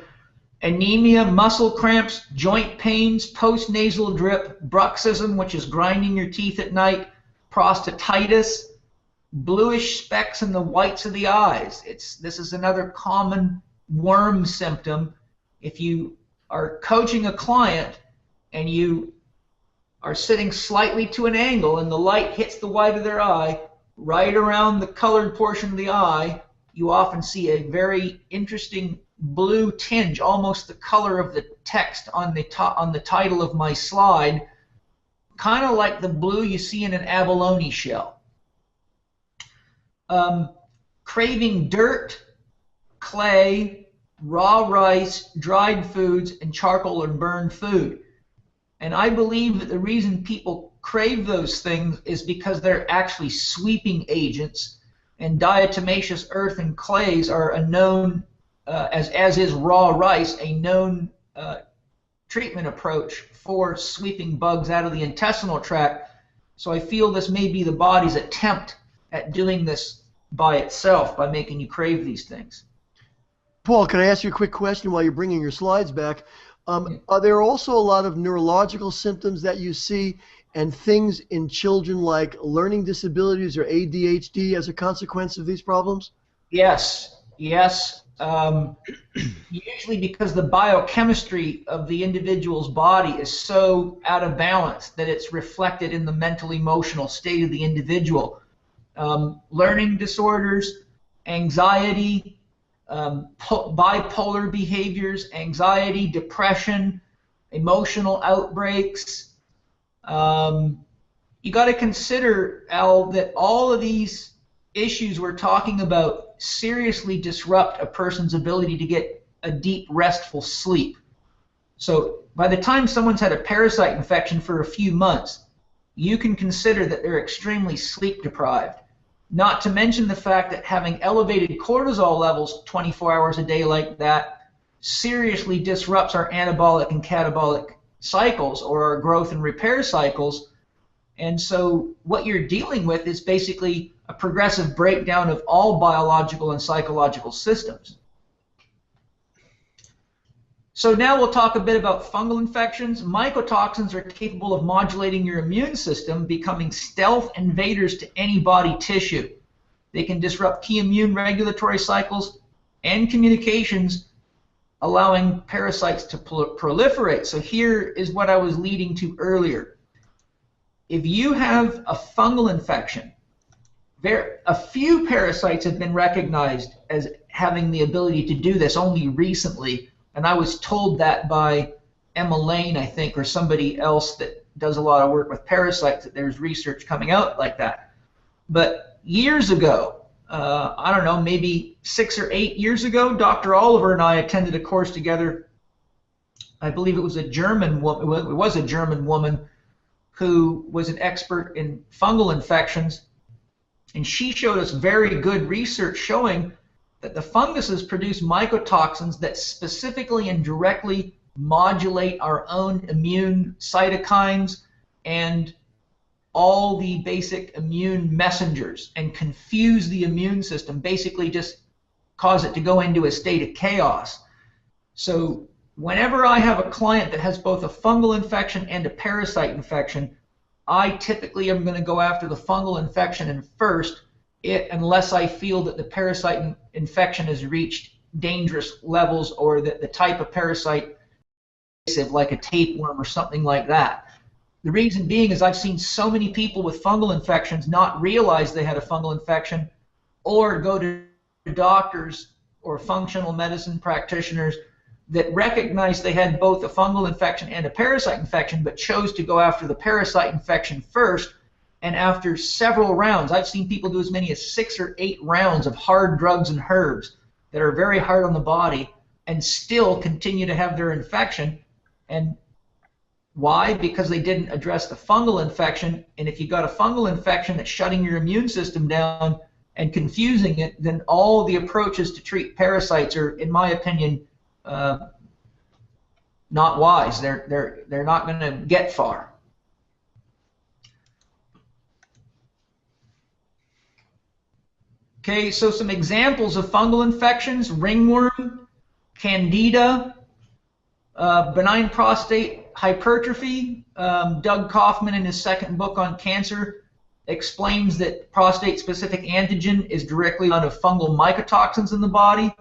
anemia, muscle cramps, joint pains, postnasal drip, bruxism, which is grinding your teeth at night, prostatitis, bluish specks in the whites of the eyes. This is another common worm symptom. If you are coaching a client and you are sitting slightly to an angle and the light hits the white of their eye, right around the colored portion of the eye, you often see a very interesting blue tinge, almost the color of the text on the title of my slide, kind of like the blue you see in an abalone shell. Craving dirt, clay, raw rice, dried foods, and charcoal and burned food. And I believe that the reason people crave those things is because they're actually sweeping agents, and diatomaceous earth and clays are a known, as is raw rice, a known treatment approach for sweeping bugs out of the intestinal tract. So I feel this may be the body's attempt at doing this by itself, by making you crave these things. Paul, can I ask you a quick question while you're bringing your slides back? Are there also a lot of neurological symptoms that you see and things in children like learning disabilities or ADHD as a consequence of these problems? Yes, yes. Usually because the biochemistry of the individual's body is so out of balance that it's reflected in the mental emotional state of the individual. Learning disorders, anxiety, bipolar behaviors, anxiety, depression, emotional outbreaks. You got to consider, Al, that all of these issues we're talking about seriously disrupt a person's ability to get a deep, restful sleep. So by the time someone's had a parasite infection for a few months, you can consider that they're extremely sleep deprived. Not to mention the fact that having elevated cortisol levels 24 hours a day like that seriously disrupts our anabolic and catabolic cycles, or our growth and repair cycles. And so what you're dealing with is basically a progressive breakdown of all biological and psychological systems. So now we'll talk a bit about fungal infections. Mycotoxins are capable of modulating your immune system, becoming stealth invaders to any body tissue. They can disrupt key immune regulatory cycles and communications, allowing parasites to proliferate. So here is what I was leading to earlier. If you have a fungal infection, a few parasites have been recognized as having the ability to do this only recently. And I was told that by Emma Lane, I think, or somebody else that does a lot of work with parasites, that there's research coming out like that. But years ago, I don't know, maybe 6 or 8 years ago, Dr. Oliver and I attended a course together. I believe it was a German woman. It was a German woman who was an expert in fungal infections, and she showed us very good research showing that the funguses produce mycotoxins that specifically and directly modulate our own immune cytokines and all the basic immune messengers and confuse the immune system, basically just cause it to go into a state of chaos. So whenever I have a client that has both a fungal infection and a parasite infection, I typically am going to go after the fungal infection first, unless I feel that the parasite infection has reached dangerous levels, or that the type of parasite, like a tapeworm or something like that. The reason being is I've seen so many people with fungal infections not realize they had a fungal infection, or go to doctors or functional medicine practitioners that recognized they had both a fungal infection and a parasite infection, but chose to go after the parasite infection first. And after several rounds, I've seen people do as many as 6 or 8 rounds of hard drugs and herbs that are very hard on the body and still continue to have their infection. And why? Because they didn't address the fungal infection. And if you got a fungal infection that's shutting your immune system down and confusing it, then all the approaches to treat parasites are, in my opinion, not wise. They're not going to get far. Okay, so some examples of fungal infections: ringworm, candida, benign prostate hypertrophy. Doug Kaufman, in his second book on cancer, explains that prostate-specific antigen is directly out of fungal mycotoxins in the body.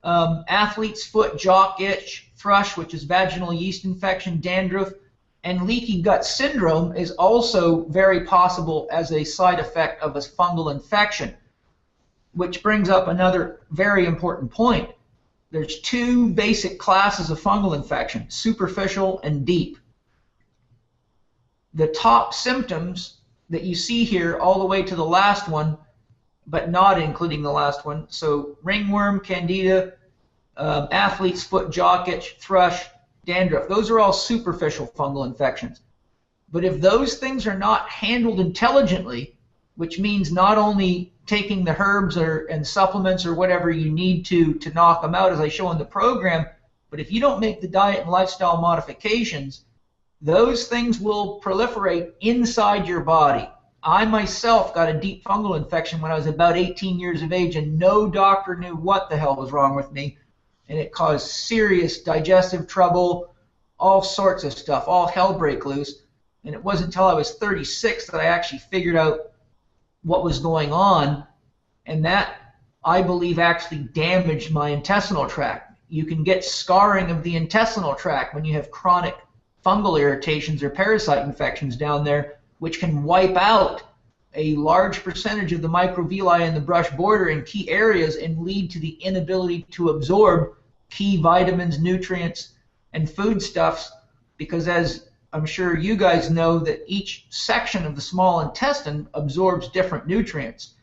Athlete's foot, jock itch, thrush, which is vaginal yeast infection, dandruff, and leaky gut syndrome is also very possible as a side effect of a fungal infection, which brings up another very important point. There's 2 basic classes of fungal infection: superficial and deep. The top symptoms that you see here all the way to the last one, but not including the last one, so ringworm, candida, athlete's foot, jock itch, thrush, dandruff, those are all superficial fungal infections. But if those things are not handled intelligently, which means not only taking the herbs and supplements or whatever you need to knock them out, as I show in the program, but if you don't make the diet and lifestyle modifications, those things will proliferate inside your body. I myself got a deep fungal infection when I was about 18 years of age, and no doctor knew what the hell was wrong with me, and it caused serious digestive trouble, all sorts of stuff, all hell break loose. And it wasn't until I was 36 that I actually figured out what was going on, and that, I believe, actually damaged my intestinal tract. You can get scarring of the intestinal tract when you have chronic fungal irritations or parasite infections down there, which can wipe out a large percentage of the microvilli in the brush border in key areas and lead to the inability to absorb key vitamins, nutrients, and foodstuffs, because, as I'm sure you guys know, that each section of the small intestine absorbs different nutrients.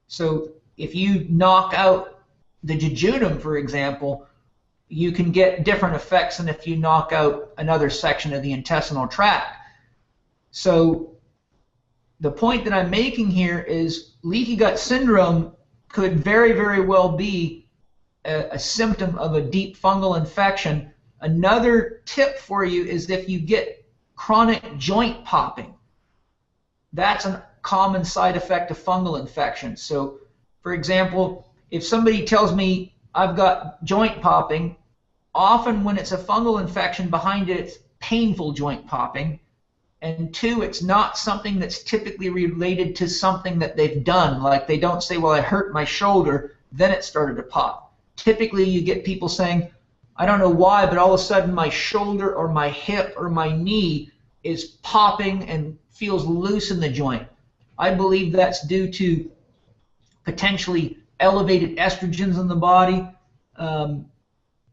So if you knock out the jejunum, for example, you can get different effects than if you knock out another section of the intestinal tract. So the point that I'm making here is leaky gut syndrome could very, very well be a symptom of a deep fungal infection. Another tip for you is if you get chronic joint popping. That's a common side effect of fungal infection. So, for example, if somebody tells me I've got joint popping, often when it's a fungal infection behind it, it's painful joint popping. And 2, it's not something that's typically related to something that they've done. Like, they don't say, well, I hurt my shoulder, then it started to pop. Typically, you get people saying, I don't know why, but all of a sudden my shoulder or my hip or my knee is popping and feels loose in the joint. I believe that's due to potentially elevated estrogens in the body.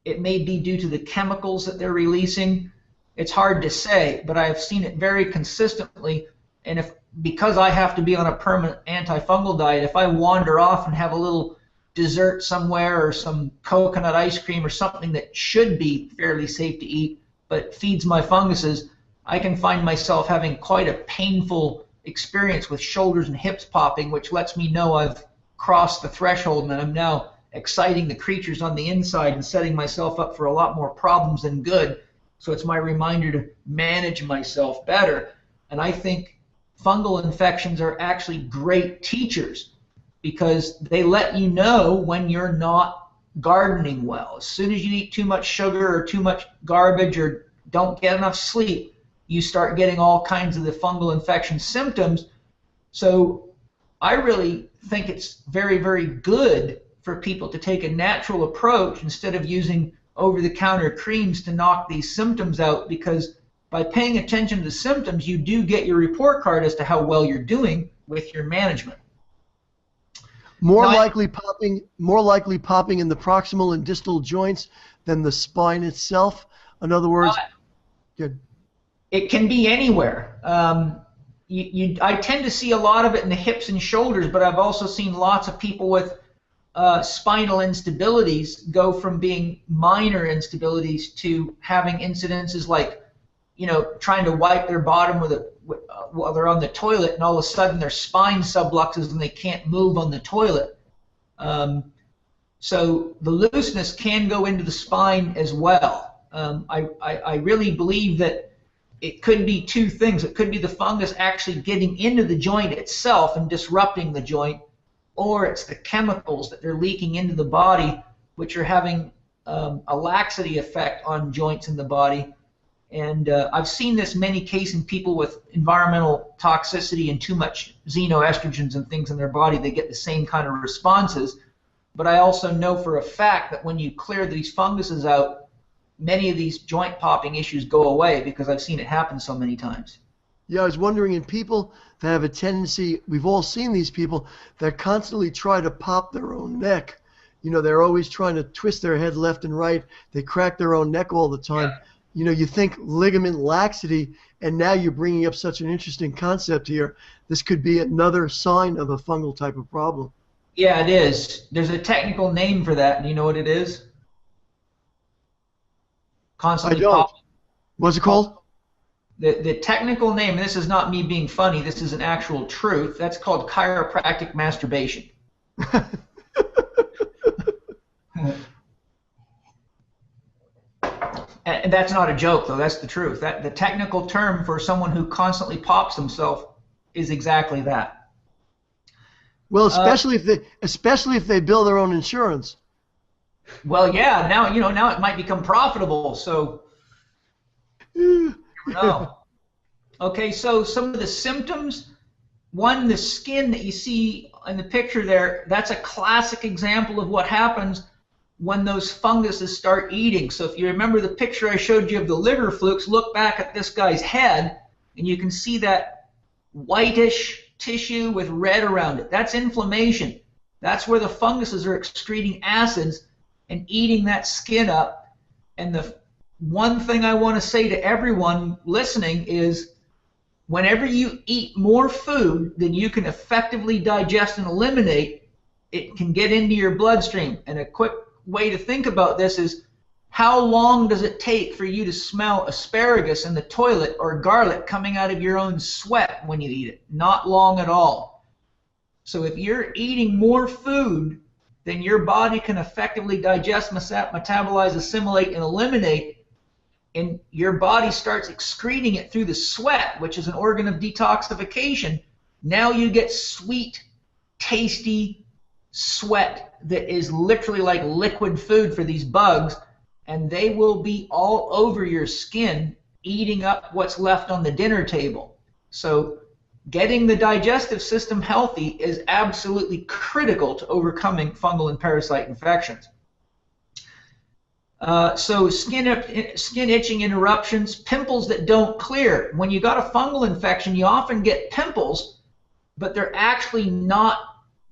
It may be due to the chemicals that they're releasing. It's hard to say, but I've seen it very consistently. And because I have to be on a permanent antifungal diet, if I wander off and have a little dessert somewhere or some coconut ice cream or something that should be fairly safe to eat but feeds my funguses, I can find myself having quite a painful experience with shoulders and hips popping, which lets me know I've crossed the threshold and I'm now exciting the creatures on the inside and setting myself up for a lot more problems than good. So it's my reminder to manage myself better. And I think fungal infections are actually great teachers because they let you know when you're not gardening well. As soon as you eat too much sugar or too much garbage or don't get enough sleep, you start getting all kinds of the fungal infection symptoms. So I really think it's very, very good for people to take a natural approach instead of using over-the-counter creams to knock these symptoms out, because by paying attention to the symptoms, you do get your report card as to how well you're doing with your management. More likely popping in the proximal and distal joints than the spine itself. In other words, good. It can be anywhere. I tend to see a lot of it in the hips and shoulders, but I've also seen lots of people with spinal instabilities go from being minor instabilities to having incidences like, trying to wipe their bottom while they're on the toilet, and all of a sudden their spine subluxes and they can't move on the toilet. So the looseness can go into the spine as well. I really believe that it could be two things. It could be the fungus actually getting into the joint itself and disrupting the joint, or it's the chemicals that they're leaking into the body, which are having a laxity effect on joints in the body. And I've seen this many cases in people with environmental toxicity and too much xenoestrogens and things in their body. They get the same kind of responses. But I also know for a fact that when you clear these funguses out, many of these joint popping issues go away, because I've seen it happen so many times. Yeah, I was wondering, in people that have a tendency, we've all seen these people that constantly try to pop their own neck. They're always trying to twist their head left and right. They crack their own neck all the time. Yeah. You think ligament laxity, and now you're bringing up such an interesting concept here. This could be another sign of a fungal type of problem. Yeah, it is. There's a technical name for that. Do you know what it is? Constantly I don't. popping. What's it called? The technical name, and this is not me being funny, this is an actual truth, that's called chiropractic masturbation. And that's not a joke, though. That's the truth. The technical term for someone who constantly pops themselves is exactly that. Well, especially if they bill their own insurance. Well, yeah. Now it might become profitable. So you never know. Okay. So some of the symptoms. One, the skin that you see in the picture there. That's a classic example of what happens when those funguses start eating. So if you remember the picture I showed you of the liver flukes, look back at this guy's head, and you can see that whitish tissue with red around it. That's inflammation. That's where the funguses are excreting acids and eating that skin up. And the one thing I want to say to everyone listening is, whenever you eat more food than you can effectively digest and eliminate, it can get into your bloodstream. And a quick way to think about this is, how long does it take for you to smell asparagus in the toilet or garlic coming out of your own sweat when you eat it? Not long at all. So if you're eating more food than your body can effectively digest, metabolize, assimilate, and eliminate, and your body starts excreting it through the sweat, which is an organ of detoxification, now you get sweet, tasty sweat that is literally like liquid food for these bugs, and they will be all over your skin, eating up what's left on the dinner table. So getting the digestive system healthy is absolutely critical to overcoming fungal and parasite infections. So skin itching interruptions, pimples that don't clear. When you got a fungal infection, you often get pimples, but they're actually not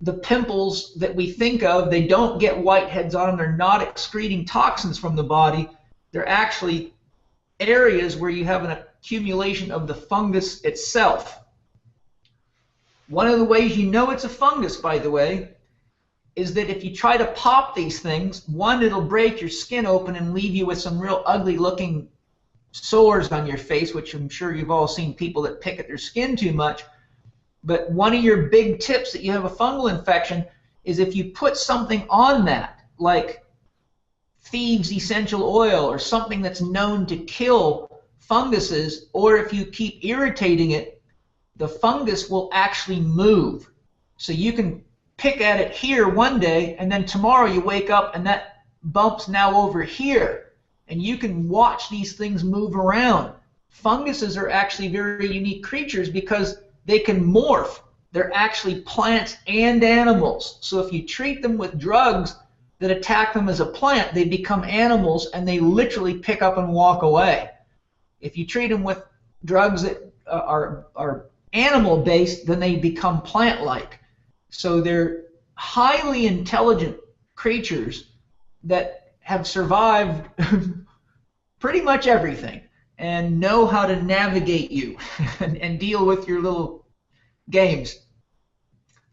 the pimples that we think of. They don't get whiteheads on them. They're not excreting toxins from the body. They're actually areas where you have an accumulation of the fungus itself. One of the ways you know it's a fungus, by the way, is that if you try to pop these things, one, it'll break your skin open and leave you with some real ugly looking sores on your face, which I'm sure you've all seen people that pick at their skin too much. But one of your big tips that you have a fungal infection is if you put something on that, like thieves essential oil or something that's known to kill funguses, or if you keep irritating it, the fungus will actually move. So you can pick at it here one day, and then tomorrow you wake up and that bump's now over here. And you can watch these things move around. Funguses are actually very unique creatures because they can morph. They're actually plants and animals. So if you treat them with drugs that attack them as a plant, they become animals and they literally pick up and walk away. If you treat them with drugs that are animal-based, then they become plant-like. So they're highly intelligent creatures that have survived pretty much everything and know how to navigate you and deal with your little games.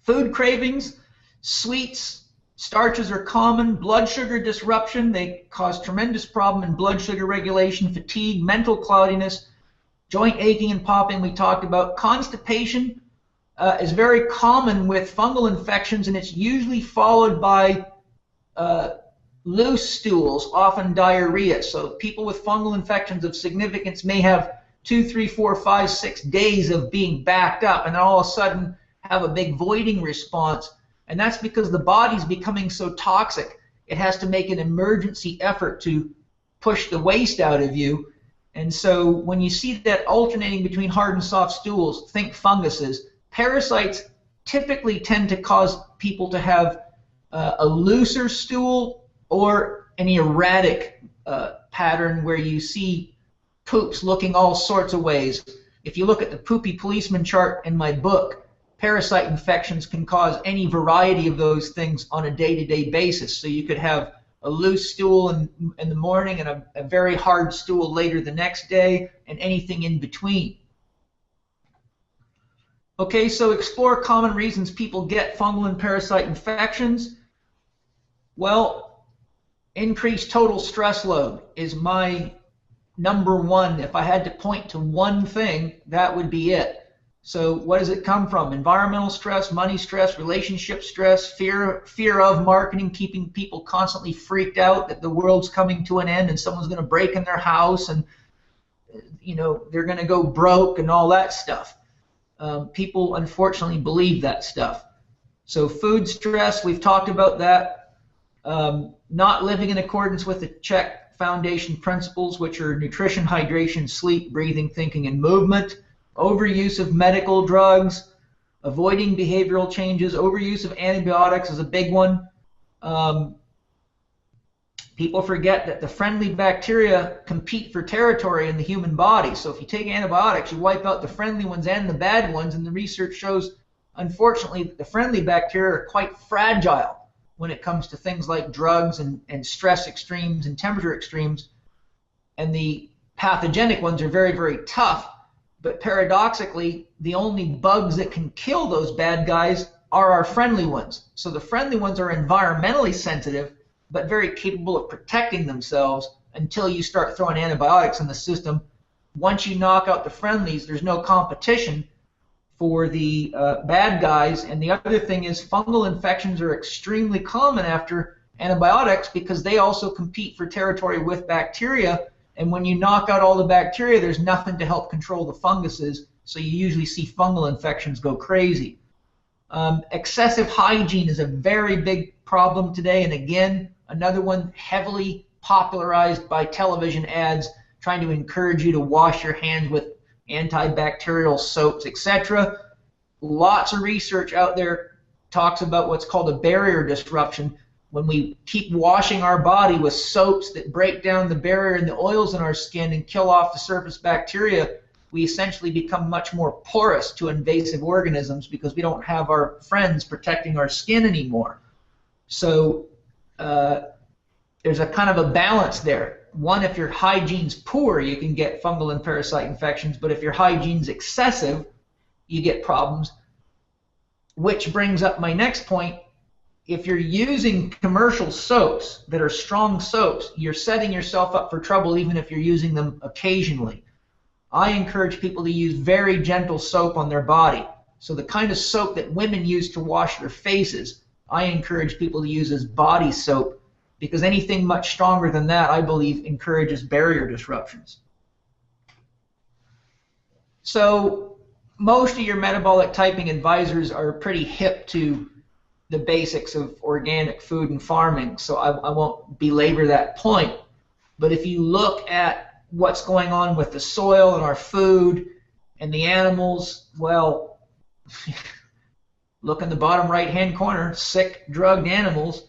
Food cravings, sweets, starches are common. Blood sugar disruption, they cause tremendous problem in blood sugar regulation, fatigue, mental cloudiness, joint aching and popping we talked about. Constipation is very common with fungal infections, and it's usually followed by loose stools, often diarrhea. So people with fungal infections of significance may have 2, 3, 4, 5, 6 days of being backed up, and then all of a sudden have a big voiding response. And that's because the body's becoming so toxic, it has to make an emergency effort to push the waste out of you. And so when you see that alternating between hard and soft stools, think funguses. Parasites typically tend to cause people to have a looser stool or an erratic pattern where you see poops looking all sorts of ways. If you look at the poopy policeman chart in my book, parasite infections can cause any variety of those things on a day-to-day basis. So you could have a loose stool in the morning and a very hard stool later the next day, and anything in between. Okay, so explore common reasons people get fungal and parasite infections. Well, increased total stress load is my number one. If I had to point to one thing, that would be it. So what does it come from? Environmental stress, money stress, relationship stress, fear of marketing, keeping people constantly freaked out that the world's coming to an end and someone's going to break in their house and they're going to go broke and all that stuff. People unfortunately believe that stuff. So food stress, we've talked about that. Not living in accordance with the CHEK Foundation principles, which are nutrition, hydration, sleep, breathing, thinking, and movement. Overuse of medical drugs, avoiding behavioral changes, overuse of antibiotics is a big one. People forget that the friendly bacteria compete for territory in the human body. So if you take antibiotics, you wipe out the friendly ones and the bad ones, and the research shows, unfortunately, that the friendly bacteria are quite fragile when it comes to things like drugs and stress extremes and temperature extremes. And the pathogenic ones are very, very tough. But paradoxically, the only bugs that can kill those bad guys are our friendly ones. So the friendly ones are environmentally sensitive, but very capable of protecting themselves until you start throwing antibiotics in the system. Once you knock out the friendlies, there's no competition for the bad guys. And the other thing is fungal infections are extremely common after antibiotics because they also compete for territory with bacteria. And when you knock out all the bacteria, there's nothing to help control the funguses, so you usually see fungal infections go crazy. Excessive hygiene is a very big problem today, and again, another one heavily popularized by television ads trying to encourage you to wash your hands with antibacterial soaps, etc. Lots of research out there talks about what's called a barrier disruption. When we keep washing our body with soaps that break down the barrier and the oils in our skin and kill off the surface bacteria, we essentially become much more porous to invasive organisms because we don't have our friends protecting our skin anymore. So there's a kind of a balance there. One, if your hygiene's poor, you can get fungal and parasite infections, but if your hygiene's excessive, you get problems. Which brings up my next point. if you're using commercial soaps that are strong soaps, you're setting yourself up for trouble even if you're using them occasionally. I encourage people to use very gentle soap on their body. So the kind of soap that women use to wash their faces, I encourage people to use as body soap, because anything much stronger than that, I believe, encourages barrier disruptions. So most of your metabolic typing advisors are pretty hip to the basics of organic food and farming, so I won't belabor that point. But if you look at what's going on with the soil and our food and the animals, well, look in the bottom right-hand corner, sick, drugged animals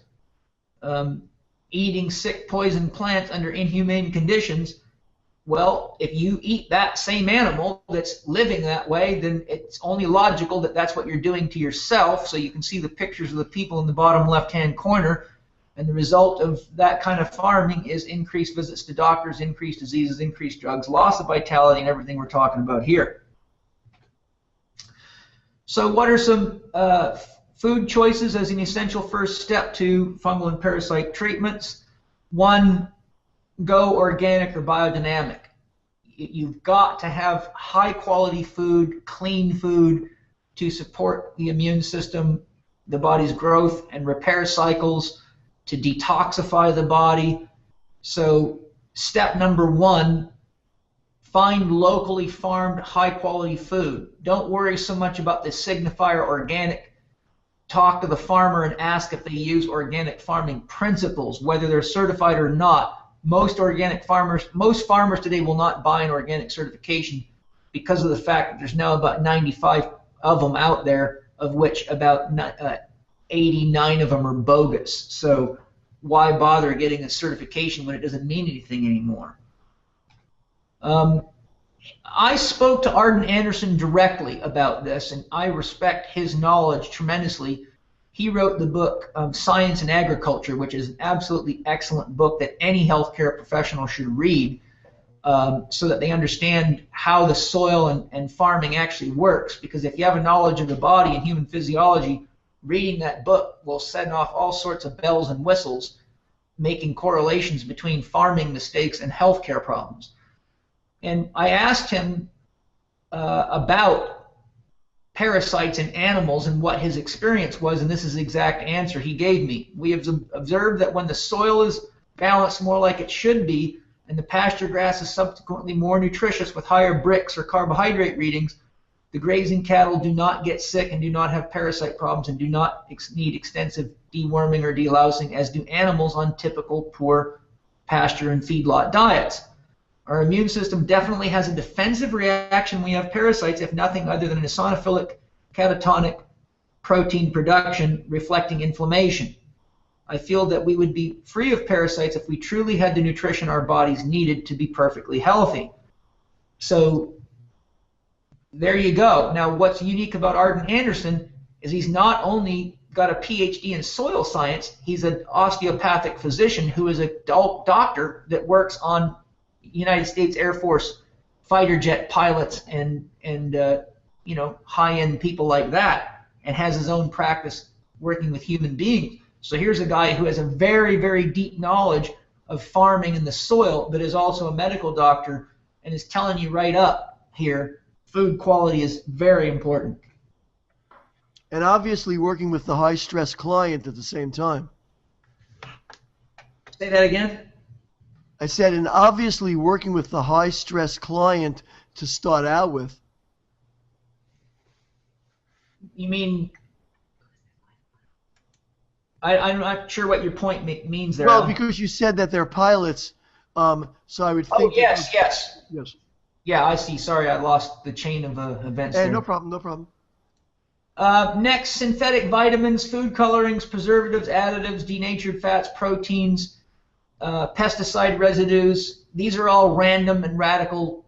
eating sick, poisoned plants under inhumane conditions. Well, if you eat that same animal that's living that way, then it's only logical that that's what you're doing to yourself. So you can see the pictures of the people in the bottom left-hand corner, and the result of that kind of farming is increased visits to doctors, increased diseases, increased drugs, loss of vitality, and everything we're talking about here. So what are some food choices as an essential first step to fungal and parasite treatments? One, go organic or biodynamic. You've got to have high quality food, clean food to support the immune system, the body's growth and repair cycles, to detoxify the body. So step number one, find locally farmed high quality food. Don't worry so much about the signifier organic. Talk to the farmer and ask if they use organic farming principles, whether they're certified or not. Most farmers today will not buy an organic certification because of the fact that there's now about 95 of them out there, of which about 89 of them are bogus. So why bother getting a certification when it doesn't mean anything anymore? I spoke to Arden Anderson directly about this, and I respect his knowledge tremendously. He wrote the book Science and Agriculture, which is an absolutely excellent book that any healthcare professional should read, so that they understand how the soil and farming actually works. Because if you have a knowledge of the body and human physiology, reading that book will set off all sorts of bells and whistles, making correlations between farming mistakes and healthcare problems. And I asked him about parasites in animals and what his experience was, and this is the exact answer he gave me. We have observed that when the soil is balanced more like it should be, and the pasture grass is subsequently more nutritious with higher bricks or carbohydrate readings, the grazing cattle do not get sick and do not have parasite problems and do not need extensive deworming or delousing, as do animals on typical poor pasture and feedlot diets. Our immune system definitely has a defensive reaction when we have parasites, if nothing other than an eosinophilic catatonic protein production reflecting inflammation. I feel that we would be free of parasites if we truly had the nutrition our bodies needed to be perfectly healthy. So there you go. Now, what's unique about Arden Anderson is he's not only got a PhD in soil science, he's an osteopathic physician who is a doctor that works on United States Air Force fighter jet pilots and you know, high-end people like that, and has his own practice working with human beings. So here's a guy who has a very, very deep knowledge of farming and the soil, but is also a medical doctor and is telling you right up here, food quality is very important. And obviously working with the high-stress client at the same time. Say that again? I said, and obviously working with the high-stress client to start out with. You mean, I'm not sure what your point means there. Well, because you said that they're pilots, so I would think... Oh, yes. Yes. Yeah, I see. Sorry, I lost the chain of events there. No problem, no problem. Next, synthetic vitamins, food colorings, preservatives, additives, denatured fats, proteins, pesticide residues. These are all random and radical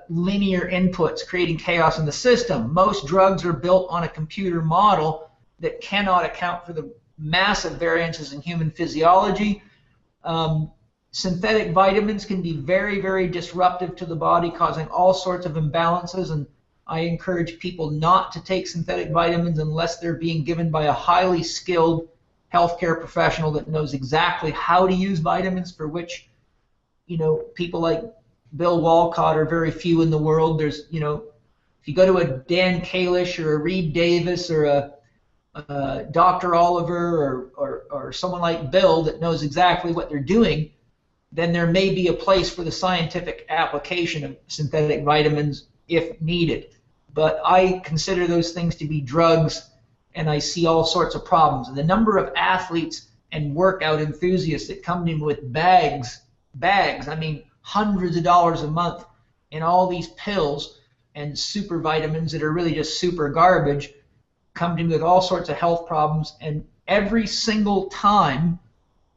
linear inputs creating chaos in the system. Most drugs are built on a computer model that cannot account for the massive variances in human physiology. Synthetic vitamins can be very, very disruptive to the body, causing all sorts of imbalances, and I encourage people not to take synthetic vitamins unless they're being given by a highly skilled healthcare professional that knows exactly how to use vitamins, for which, people like Bill Wolcott are very few in the world. There's, if you go to a Dan Kalish or a Reed Davis or a Dr. Oliver or someone like Bill that knows exactly what they're doing, then there may be a place for the scientific application of synthetic vitamins if needed. But I consider those things to be drugs, and I see all sorts of problems. And the number of athletes and workout enthusiasts that come to me with bags, I mean hundreds of dollars a month, and all these pills and super vitamins that are really just super garbage, come to me with all sorts of health problems. And every single time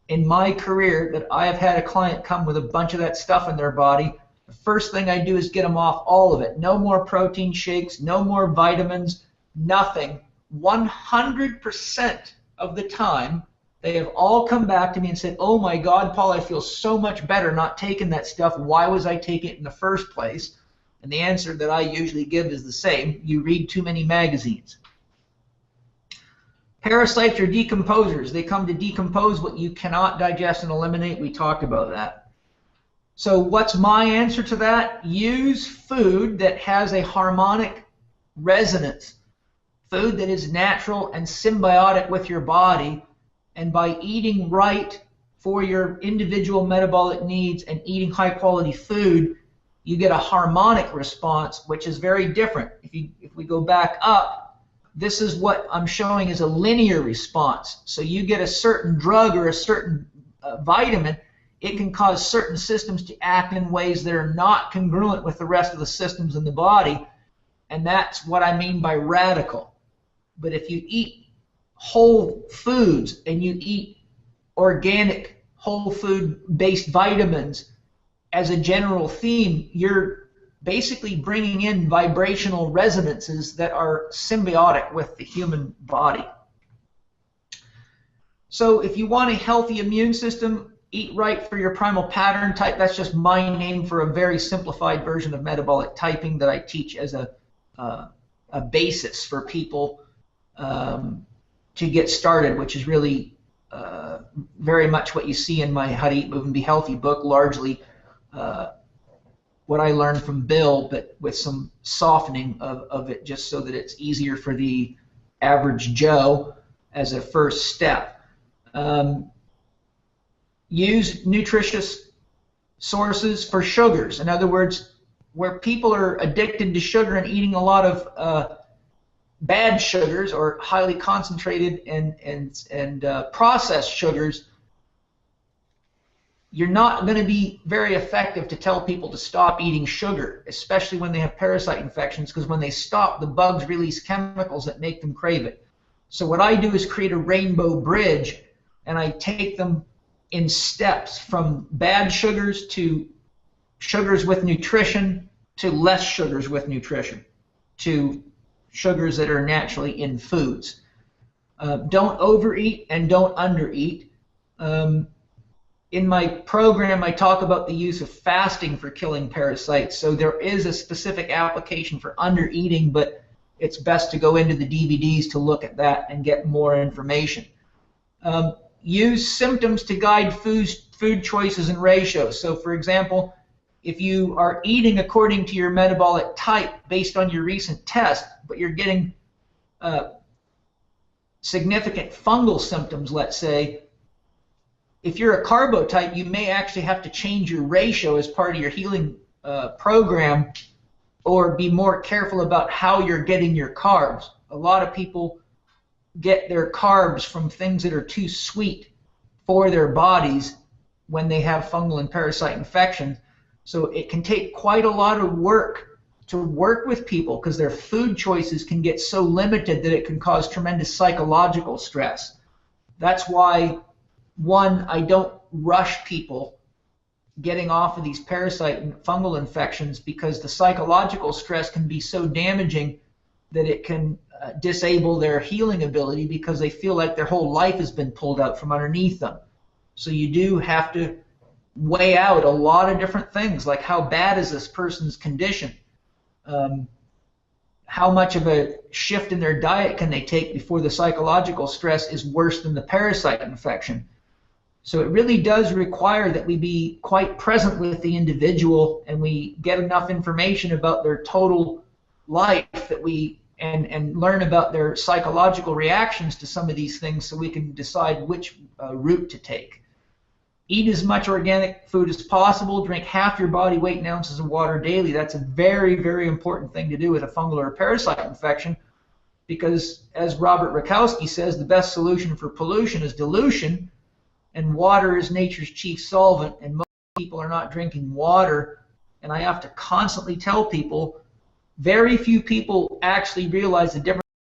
in my career that I have had a client come with a bunch of that stuff in their body, the first thing I do is get them off all of it. No more protein shakes, no more vitamins, nothing. 100% of the time, they have all come back to me and said, "Oh my God, Paul, I feel so much better not taking that stuff. Why was I taking it in the first place?" And the answer that I usually give is the same: you read too many magazines. Parasites are decomposers. They come to decompose what you cannot digest and eliminate. We talked about that. So what's my answer to that? Use food that has a harmonic resonance, food that is natural and symbiotic with your body, and by eating right for your individual metabolic needs and eating high quality food, you get a harmonic response, which is very different. If we go back up, this is what I'm showing is a linear response. So you get a certain drug or a certain vitamin, it can cause certain systems to act in ways that are not congruent with the rest of the systems in the body, and that's what I mean by radical. But if you eat whole foods and you eat organic, whole food based vitamins as a general theme, you're basically bringing in vibrational resonances that are symbiotic with the human body. So if you want a healthy immune system, eat right for your primal pattern type. That's just my name for a very simplified version of metabolic typing that I teach as a basis for people to get started, which is really very much what you see in my How to Eat, Move, and Be Healthy book, largely what I learned from Bill, but with some softening of it just so that it's easier for the average Joe as a first step. Use nutritious sources for sugars. In other words, where people are addicted to sugar and eating a lot of bad sugars or highly concentrated and processed sugars, you're not going to be very effective to tell people to stop eating sugar, especially when they have parasite infections, because when they stop, the bugs release chemicals that make them crave it. So what I do is create a rainbow bridge, and I take them in steps from bad sugars to sugars with nutrition to less sugars with nutrition to sugars that are naturally in foods. Don't overeat and don't undereat. In my program, I talk about the use of fasting for killing parasites. So there is a specific application for undereating, but it's best to go into the DVDs to look at that and get more information. Use symptoms to guide food choices and ratios. So for example, if you are eating according to your metabolic type based on your recent test, but you're getting significant fungal symptoms, let's say, if you're a carbo type, you may actually have to change your ratio as part of your healing program, or be more careful about how you're getting your carbs. A lot of people get their carbs from things that are too sweet for their bodies when they have fungal and parasite infections. So it can take quite a lot of work to work with people, because their food choices can get so limited that it can cause tremendous psychological stress. That's why, one, I don't rush people getting off of these parasite and fungal infections, because the psychological stress can be so damaging that it can disable their healing ability, because they feel like their whole life has been pulled out from underneath them. So you do have to weigh out a lot of different things, like how bad is this person's condition? how much of a shift in their diet can they take before the psychological stress is worse than the parasite infection. So it really does require that we be quite present with the individual and we get enough information about their total life that we and learn about their psychological reactions to some of these things so we can decide which route to take. Eat as much organic food as possible. Drink half your body weight in ounces of water daily. That's a very, very important thing to do with a fungal or a parasite infection because, as Robert Rakowski says, the best solution for pollution is dilution, and water is nature's chief solvent, and most people are not drinking water. And I have to constantly tell people, very few people actually realize the difference